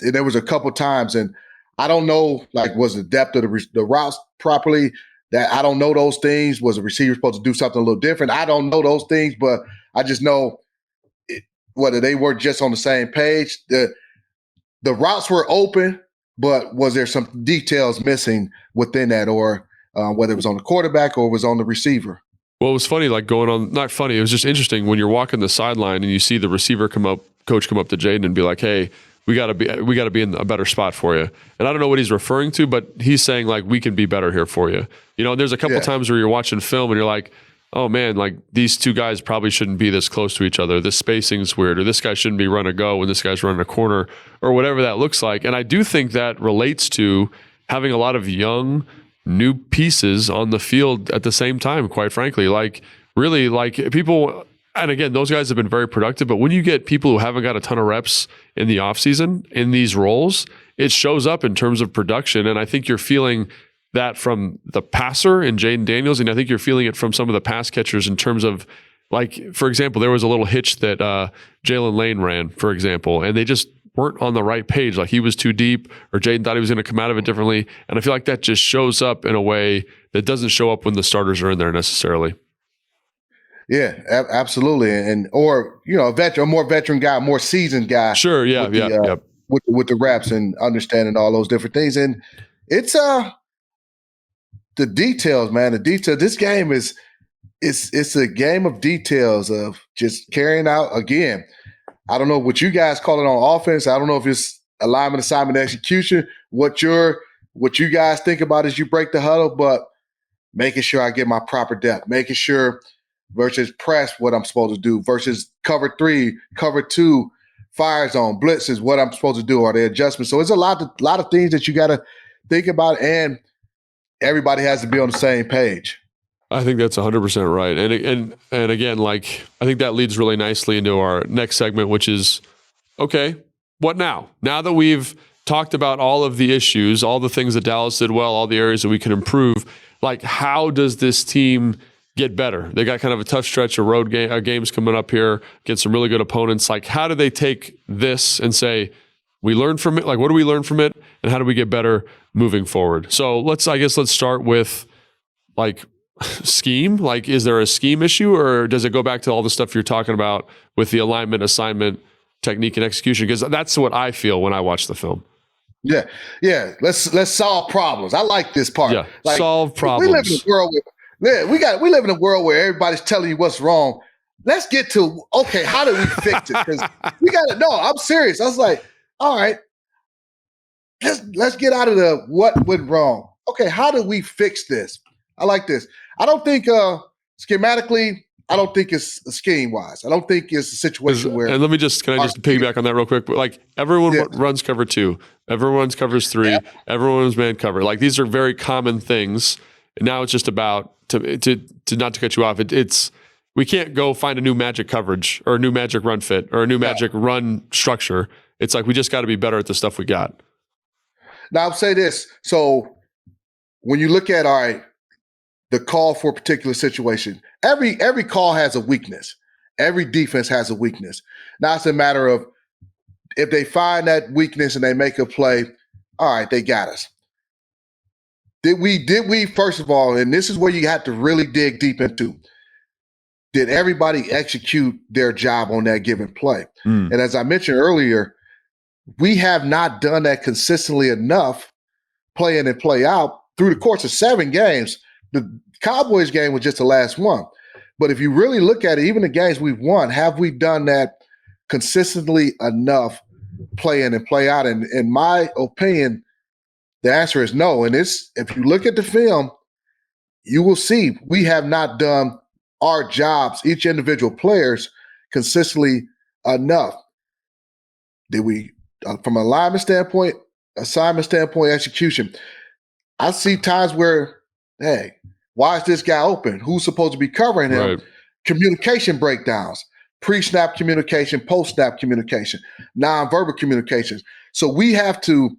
there was a couple times, and I don't know, was the depth of the routes properly? That I don't know those things. Was the receiver supposed to do something a little different? I don't know those things, but I just know whether they were just on the same page. The routes were open, but was there some details missing within that, or whether it was on the quarterback or it was on the receiver. Well, it was funny, like going on, not funny, it was just interesting when you're walking the sideline and you see the receiver coach come up to Jaden and be like, hey, we got to be in a better spot for you. And I don't know what he's referring to, but he's saying like, we can be better here for you. You know, and there's a couple times where you're watching film and you're like, oh man, like these two guys probably shouldn't be this close to each other. This spacing's weird, or this guy shouldn't be run a go when this guy's running a corner, or whatever that looks like. And I do think that relates to having a lot of young, new pieces on the field at the same time, quite frankly. Like, really, like people, and again, those guys have been very productive, but when you get people who haven't got a ton of reps in the offseason in these roles, it shows up in terms of production. And I think you're feeling that from the passer in Jaden Daniels, and I think you're feeling it from some of the pass catchers in terms of, like, for example, there was a little hitch that Jalen Lane ran, for example, and they just weren't on the right page. Like he was too deep, or Jaden thought he was going to come out of it differently. And I feel like that just shows up in a way that doesn't show up when the starters are in there necessarily. Yeah, absolutely. And, or, you know, a more veteran guy, more seasoned guy. Sure. Yeah. With the reps and understanding all those different things. And it's, the details, man, this game it's a game of details of just carrying out. Again, I don't know what you guys call it on offense. I don't know if it's alignment, assignment, execution, what you guys think about as you break the huddle, but making sure I get my proper depth, making sure versus press what I'm supposed to do versus cover 3, cover 2, fire zone, blitz is what I'm supposed to do, or the adjustments. So it's a lot of things that you got to think about, and everybody has to be on the same page. I think that's 100% right. And again, like, I think that leads really nicely into our next segment, which is, okay, what now? Now that we've talked about all of the issues, all the things that Dallas did well, all the areas that we can improve, like, how does this team get better? They got kind of a tough stretch of games coming up here, get some really good opponents. Like, how do they take this and say, we learned from it? Like, what do we learn from it? And how do we get better moving forward? So let's start with, like, scheme. Like, is there a scheme issue, or does it go back to all the stuff you're talking about with the alignment, assignment, technique, and execution? Because that's what I feel when I watch the film. Yeah. Let's solve problems. I like this part. Yeah, like, solve problems. We live in a world we live in a world where everybody's telling you what's wrong. Let's get to, okay, how do we fix it? Because we got to know. I'm serious. I was like, all right, let's get out of the what went wrong. Okay, how do we fix this? I like this. I don't think schematically, I don't think it's scheme wise. I don't think it's a situation where. And can I just piggyback on that real quick? But like, everyone runs cover 2, everyone covers 3, everyone runs man cover. Like, these are very common things. And now it's just about to not to cut you off. It's we can't go find a new magic coverage or a new magic run fit or a new magic run structure. It's like, we just got to be better at the stuff we got. Now, I'll say this. So when you look at, all right, the call for a particular situation, every call has a weakness. Every defense has a weakness. Now it's a matter of, if they find that weakness and they make a play, all right, they got us. Did we first of all, and this is where you have to really dig deep into, did everybody execute their job on that given play? And as I mentioned earlier, we have not done that consistently enough, play in and play out through the course of 7 games. The Cowboys game was just the last one. But if you really look at it, even the games we've won, have we done that consistently enough, play in and play out? And in my opinion, the answer is no. And if you look at the film, you will see we have not done our jobs, each individual players, consistently enough. Did we, from an alignment standpoint, assignment standpoint, execution? I see times where, hey, why is this guy open? Who's supposed to be covering him? Right. Communication breakdowns, pre-snap communication, post-snap communication, non-verbal communications. So we have to,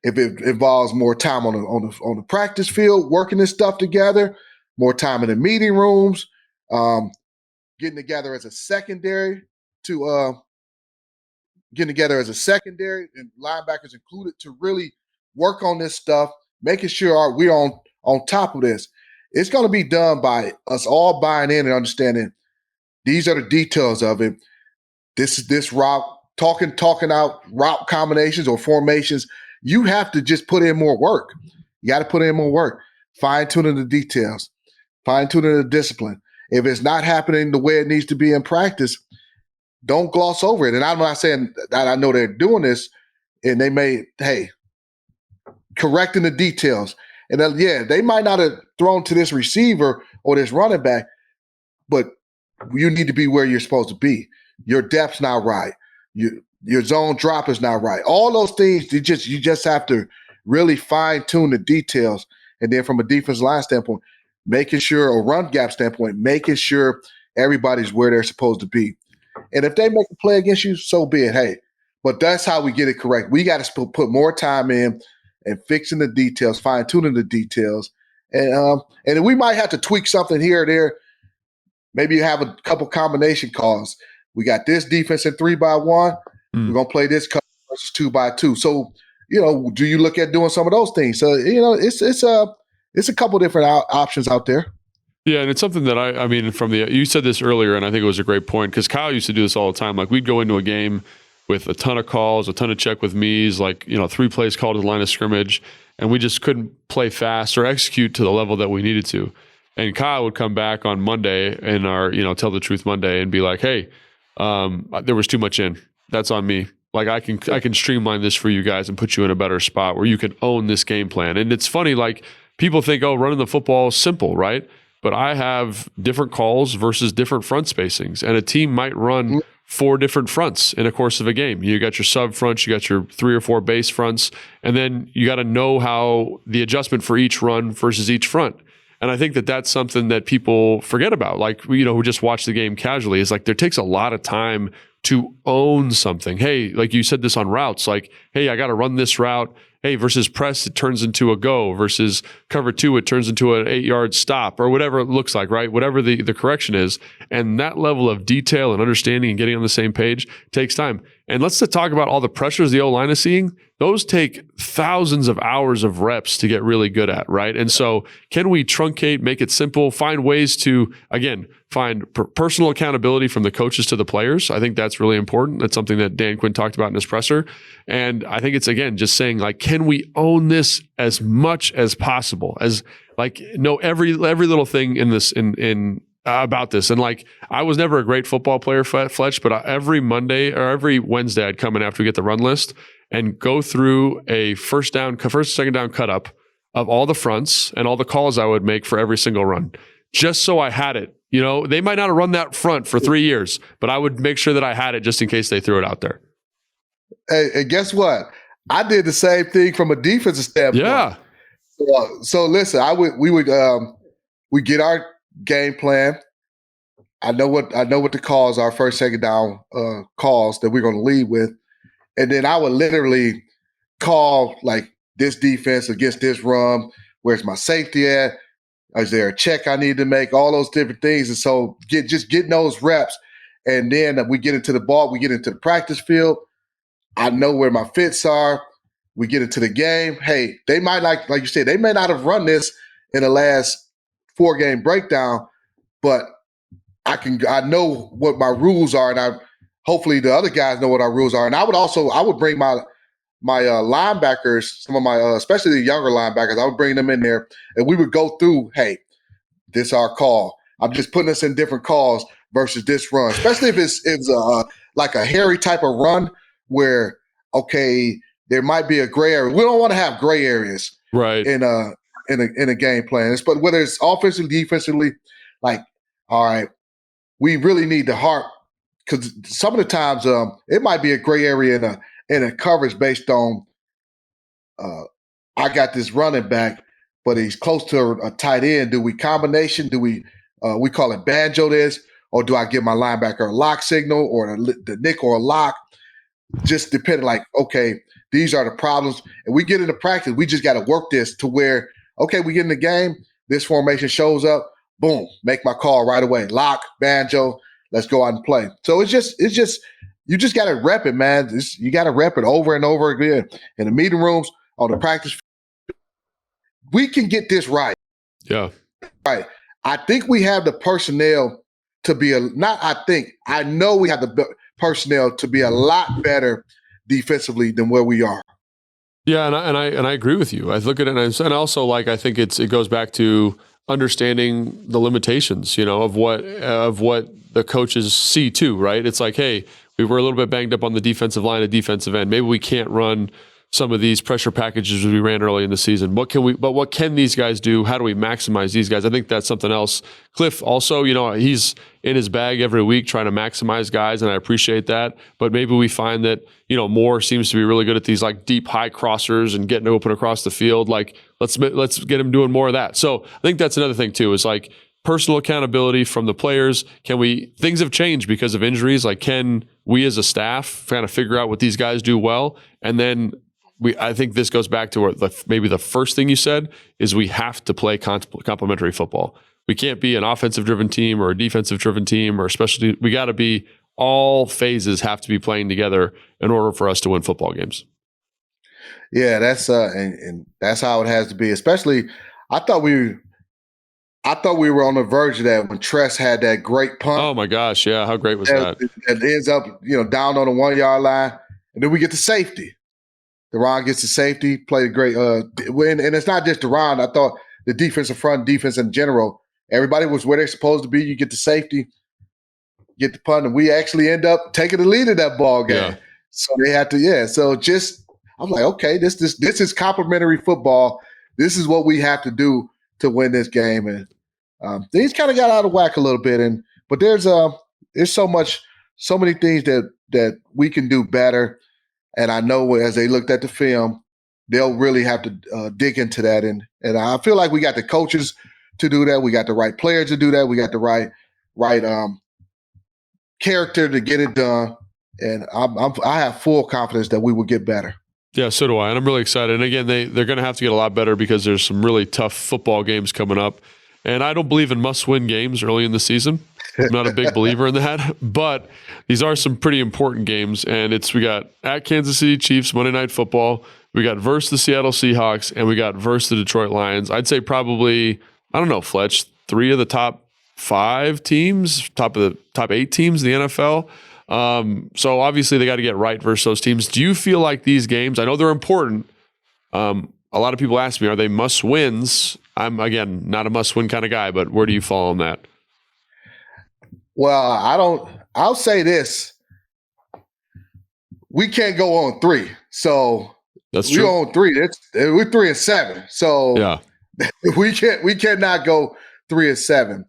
if it involves more time on the practice field, working this stuff together, more time in the meeting rooms, getting together as a secondary and linebackers included, to really work on this stuff, making sure we're on top of this. It's going to be done by us all buying in and understanding these are the details of it. This route, talking out route combinations or formations. You have to just put in more work. You got to put in more work, fine-tuning the details, fine-tuning the discipline. If it's not happening the way it needs to be in practice, don't gloss over it. And I'm not saying that I know they're doing this, and they may, correcting the details. And then, they might not have thrown to this receiver or this running back, but you need to be where you're supposed to be. Your depth's not right. Your zone drop is not right. All those things, you just have to really fine-tune the details. And then from a defensive line standpoint, making sure, or run gap standpoint, making sure everybody's where they're supposed to be. And if they make a play against you, so be it. Hey, but that's how we get it correct. We got to put more time in and fixing the details, fine-tuning the details. And we might have to tweak something here or there. Maybe you have a couple combination calls. We got this defense in 3-by-1. We're going to play this cover versus 2-by-2. So, do you look at doing some of those things? So, it's a couple different options out there. Yeah, and it's something that I mean, you said this earlier, and I think it was a great point, because Kyle used to do this all the time. Like, we'd go into a game with a ton of calls, a ton of check with me's, 3 plays called to the line of scrimmage, and we just couldn't play fast or execute to the level that we needed to. And Kyle would come back on Monday in our, Tell the Truth Monday, and be like, hey, there was too much in. That's on me. Like, I can streamline this for you guys and put you in a better spot where you can own this game plan. And it's funny, like, people think, oh, running the football is simple, right? But I have different calls versus different front spacings. And a team might run 4 different fronts in the course of a game. You got your sub fronts, you got your 3 or 4 base fronts, and then you got to know how the adjustment for each run versus each front. And I think that that's something that people forget about. Like, who just watch the game casually, is like, there takes a lot of time to own something. Hey, like you said this on routes, like, hey, I got to run this route. Hey, versus press, it turns into a go. Versus cover 2, it turns into an 8-yard stop, or whatever it looks like, right? Whatever the correction is. And that level of detail and understanding and getting on the same page takes time. And let's talk about all the pressures the O-line is seeing. Those take thousands of hours of reps to get really good at, right? And so can we truncate, make it simple, find ways to, again, find personal accountability from the coaches to the players? I think that's really important. That's something that Dan Quinn talked about in his presser. And I think it's, again, just saying, like, can we own this as much as possible? As, like, know every little thing in this, about this. And, like, I was never a great football player, Fletch, but every Monday or every Wednesday I'd come in after we get the run list and go through a first, second down cut up of all the fronts and all the calls I would make for every single run, just so I had it. They might not have run that front for 3 years, but I would make sure that I had it just in case they threw it out there. Hey, and guess what? I did the same thing from a defensive standpoint. Yeah. So listen, we get our game plan. I know what the calls are, first, second down calls that we're going to lead with. And then I would literally call, like, this defense against this run. Where's my safety at? Is there a check I need to make? All those different things. And so getting those reps. And then we get into the ball, we get into the practice field. I know where my fits are. We get into the game. Hey, they might, like you said, they may not have run this in the last 4-game breakdown, but I know what my rules are, and hopefully the other guys know what our rules are. And I would bring my linebackers, some of my, especially the younger linebackers, I would bring them in there, and we would go through, hey, this is our call. I'm just putting us in different calls versus this run, especially if it's like a hairy type of run where, okay, there might be a gray area. We don't want to have gray areas, right, in a game plan. But whether it's offensively, defensively, like, all right, we really need to harp, because some of the times it might be a gray area in a coverage based on I got this running back, but he's close to a tight end. Do we combination? Do we call it banjo this, or do I give my linebacker a lock signal or the nickel or lock? Just depending, like, okay, these are the problems. And we get into practice, we just got to work this to where, okay, we get in the game, this formation shows up, boom, make my call right away. Lock, banjo, let's go out and play. So it's just you just got to rep it, man. You got to rep it over and over again in the meeting rooms, on the practice field. We can get this right. Yeah. Right. I think we have the personnel to be I know we have the personnel to be a lot better defensively than where we are. Yeah, and I agree with you. I look at it and also like I think it goes back to understanding the limitations, of what the coaches see too, right? It's like, hey, we were a little bit banged up on the defensive line, a defensive end. Maybe we can't run some of these pressure packages we ran early in the season. What can these guys do? How do we maximize these guys? I think that's something else. Cliff also, he's in his bag every week trying to maximize guys, and I appreciate that. But maybe we find that, Moore seems to be really good at these like deep high crossers and getting open across the field. Like let's get him doing more of that. So I think that's another thing too, is like personal accountability from the players. Things have changed because of injuries. Like, can we as a staff kind of figure out what these guys do well? And then I think this goes back to maybe the first thing you said is we have to play complementary football. We can't be an offensive driven team or a defensive driven team or especially we got to be, all phases have to be playing together in order for us to win football games. Yeah, that's and that's how it has to be. Especially, I thought we were on the verge of that when Tress had that great punt. Oh my gosh, yeah, how great was that? It ends up, down on the 1 yard line, and then we get the safety. Deron gets the safety, played a great win, and it's not just Deron. I thought the defensive front, defense in general, everybody was where they're supposed to be. You get the safety, get the punt, and we actually end up taking the lead in that ball game. Yeah. So they had to, So I'm like, okay, this is complimentary football. This is what we have to do to win this game, and things kind of got out of whack a little bit. But there's so many things that we can do better. And I know as they looked at the film, they'll really have to dig into that. And I feel like we got the coaches to do that. We got the right players to do that. We got the right character to get it done. And I have full confidence that we will get better. Yeah, so do I. And I'm really excited. And again, they're going to have to get a lot better because there's some really tough football games coming up. And I don't believe in must-win games early in the season. I'm not a big believer in that, but these are some pretty important games. And we got at Kansas City Chiefs, Monday Night Football. We got versus the Seattle Seahawks, and we got versus the Detroit Lions. I'd say probably, I don't know, Fletch, 3 of the top 5 teams, top 8 teams in the NFL. So obviously they got to get right versus those teams. Do you feel like these games, I know they're important. A lot of people ask me, are they must-wins? I'm, again, not a must-win kind of guy, but where do you fall on that? Well, I'll say this. We can't go on 3. So that's true. We're on 3. We're 3-7. So yeah. we cannot go 3-7.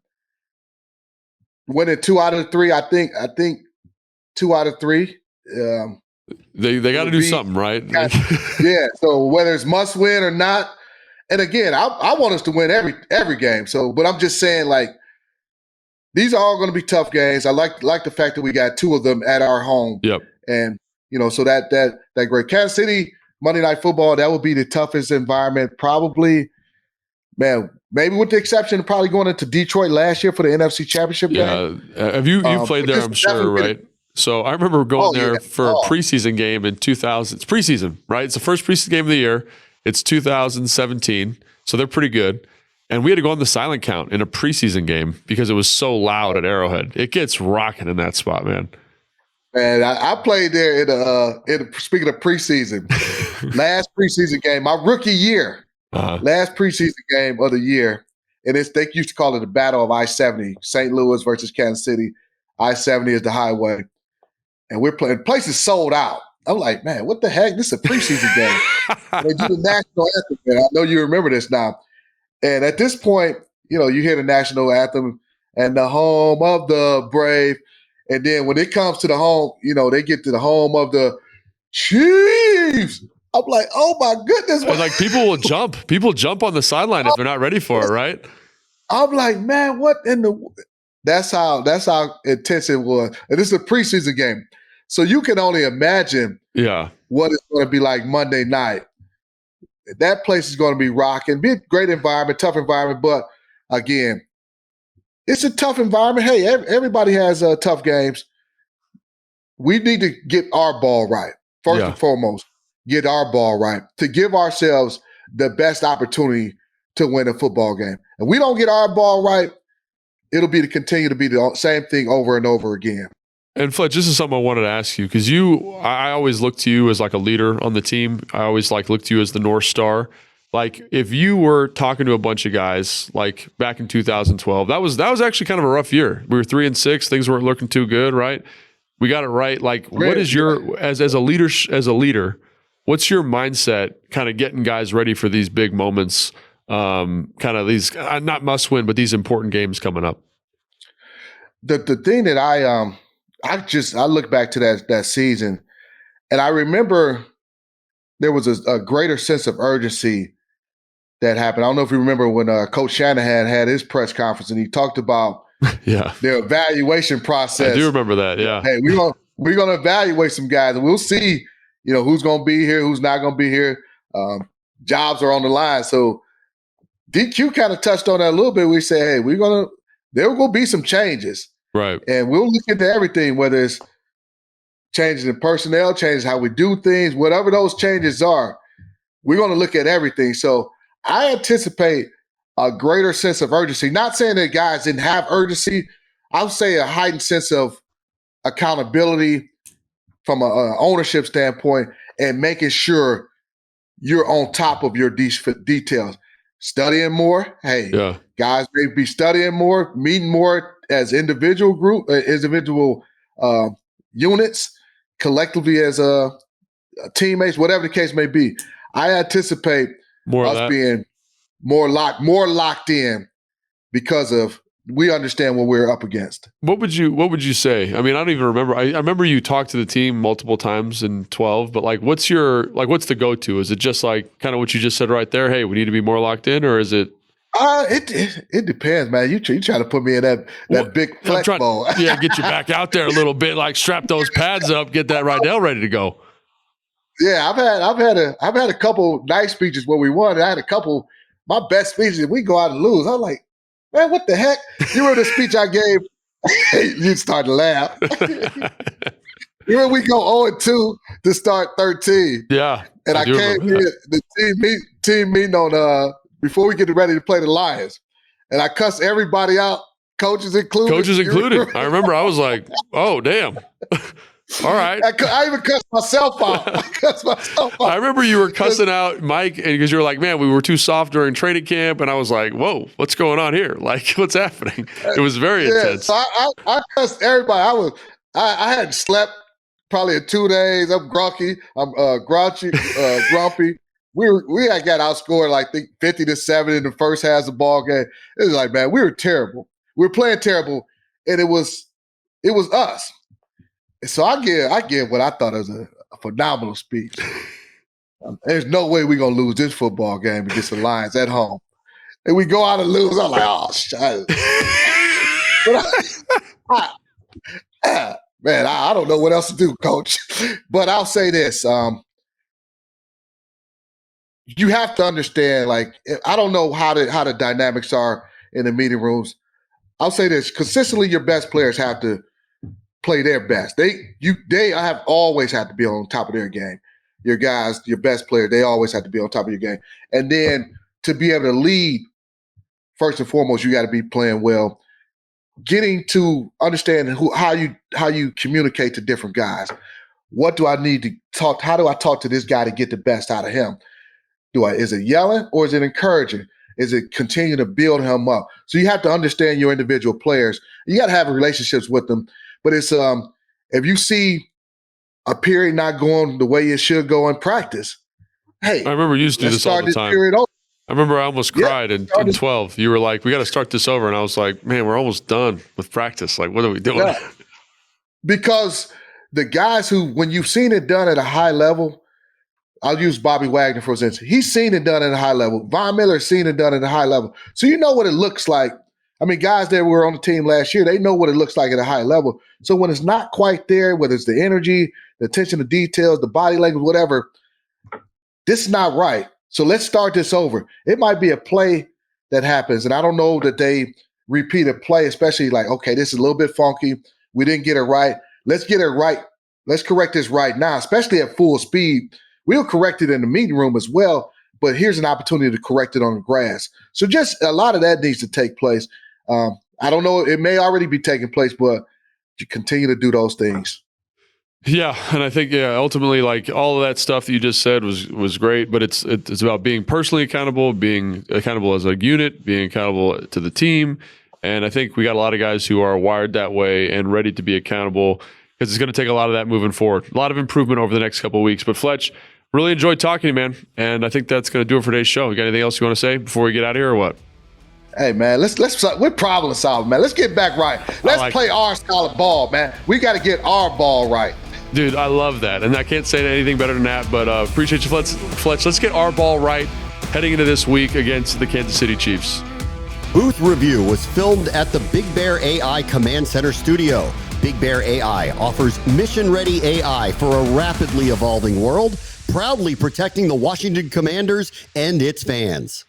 Winning 2 out of 3, I think 2 out of 3. They got to do something, right? Yeah. So whether it's must win or not, and again, I want us to win every game. So, but I'm just saying, like, these are all going to be tough games. I like the fact that we got 2 of them at our home. Yep. And so that great Kansas City Monday Night Football, that would be the toughest environment, probably. Man, maybe with the exception of probably going into Detroit last year for the NFC Championship game. Have you played there? I'm sure, right? So I remember going there for a preseason game in 2000. It's preseason, right? It's the first preseason game of the year. It's 2017, so they're pretty good. And we had to go on the silent count in a preseason game because it was so loud at Arrowhead. It gets rocking in that spot, man. Man, I played there speaking of preseason, last preseason game, my rookie year, last preseason game of the year. And they used to call it the Battle of I-70, St. Louis versus Kansas City. I-70 is the highway. And we're playing, the place is sold out. I'm like, man, what the heck? This is a preseason game. They do the national anthem, man. I know you remember this now. And at this point, you hear the national anthem and the home of the brave. And then when it comes to the home, they get to the home of the Chiefs. I'm like, oh my goodness. And like people will jump. People jump on the sideline if they're not ready for it, right? I'm like, man, what in the that's how intense it was. And this is a preseason game. So you can only imagine what it's going to be like Monday night. That place is going to be rocking. Be a great environment, tough environment. But again, it's a tough environment. Hey, everybody has tough games. We need to get our ball right. First and foremost, get our ball right to give ourselves the best opportunity to win a football game. And we don't get our ball right, it'll be to continue to be the same thing over and over again. And Fletch, this is something I wanted to ask you because I always look to you as like a leader on the team. I always like look to you as the North Star. Like if you were talking to a bunch of guys like back in 2012, that was actually kind of a rough year. We were 3-6, things weren't looking too good, right? We got it right. Like, what is your as a leader? What's your mindset, kind of getting guys ready for these big moments? Kind of these not must win, but these important games coming up. The thing that I look back to that season, and I remember there was a greater sense of urgency that happened. I don't know if you remember when Coach Shanahan had his press conference and he talked about their evaluation process. I do remember that. Yeah. Hey, we're gonna evaluate some guys and we'll see, who's gonna be here, who's not gonna be here. Jobs are on the line. So DQ kind of touched on that a little bit. We say, hey, there will be some changes. Right. And we'll look into everything, whether it's changes in personnel, changes how we do things, whatever those changes are, we're going to look at everything. So I anticipate a greater sense of urgency. Not saying that guys didn't have urgency. I'll say a heightened sense of accountability from an ownership standpoint and making sure you're on top of your details. Studying more. Hey, guys may be studying more, meeting more as individual units, collectively as teammates, whatever the case may be. I anticipate us being more locked in because of we understand what we're up against. What would you say? I mean, I don't even remember. I remember you talked to the team multiple times in 12, but like what's the go-to? Is it just like kind of what you just said right there? Hey, we need to be more locked in, or is it? It depends, man. You try to put me in that big flex ball. Get you back out there a little bit, like strap those pads up, get that Rydell ready to go. Yeah, I've had a couple nice speeches where we won. I had a couple. My best speeches, we go out and lose. I'm like, man, what the heck? You remember the speech I gave? You start to laugh. You remember we go 0-2 to start 13. Yeah, and I came here the team meeting on before we get ready to play the Lions, and I cussed everybody out, coaches included. I remember I was like, oh damn. All right. I even cussed myself out. I remember you were cussing out Mike because you were like, man, we were too soft during training camp. And I was like, whoa, what's going on here? Like, what's happening? It was very intense. So I cussed everybody. I hadn't slept probably in 2 days. I'm groggy. I'm grumpy. We had got outscored like 50-7 in the first half of the ball game. It was like, man, we were terrible. We were playing terrible. And it was us. So I give what I thought was a phenomenal speech. There's no way we're going to lose this football game against the Lions at home. And we go out and lose. I'm like, oh, shit. Man, I don't know what else to do, coach. But I'll say this. You have to understand, like, I don't know how the dynamics are in the meeting rooms. I'll say this. Consistently, your best players have to play their best. They have always had to be on top of their game. Your guys, your best player, they always have to be on top of your game. And then to be able to lead, first and foremost, you got to be playing well. Getting to understand how you communicate to different guys. What do I need to talk? How do I talk to this guy to get the best out of him? Is it yelling or is it encouraging? Is it continue to build him up? So you have to understand your individual players. You got to have relationships with them. But it's if you see a period not going the way it should go in practice, hey, I remember you used to do this all the time. I remember I almost cried in 12. You were like, we got to start this over. And I was like, man, we're almost done with practice. Like, what are we doing? Yeah. Because the guys who, when you've seen it done at a high level, I'll use Bobby Wagner, for instance. He's seen it done at a high level. Von Miller's seen it done at a high level. So you know what it looks like. I mean, guys that were on the team last year, they know what it looks like at a high level. So when it's not quite there, whether it's the energy, the attention to details, the body language, whatever, this is not right. So let's start this over. It might be a play that happens, and I don't know that they repeat a play, especially like, okay, this is a little bit funky. We didn't get it right. Let's get it right. Let's correct this right now, especially at full speed. We'll correct it in the meeting room as well, but here's an opportunity to correct it on the grass. So just a lot of that needs to take place. I don't know. It may already be taking place, but You continue to do those things. Yeah, and I think ultimately, like all of that stuff that you just said was great, but it's about being personally accountable, being accountable as a unit, being accountable to the team, and I think we got a lot of guys who are wired that way and ready to be accountable because it's going to take a lot of that moving forward, a lot of improvement over the next couple of weeks. But Fletch, really enjoyed talking to you, man, and I think that's going to do it for today's show. You got anything else you want to say before we get out of here, or what? Hey man, we're problem solving, man. Let's get back right. Let's play our solid ball, man. We got to get our ball right. Dude, I love that. And I can't say anything better than that, but appreciate you, Fletch. Let's get our ball right heading into this week against the Kansas City Chiefs. Booth Review was filmed at the Big Bear AI Command Center studio. Big Bear AI offers mission-ready AI for a rapidly evolving world, proudly protecting the Washington Commanders and its fans.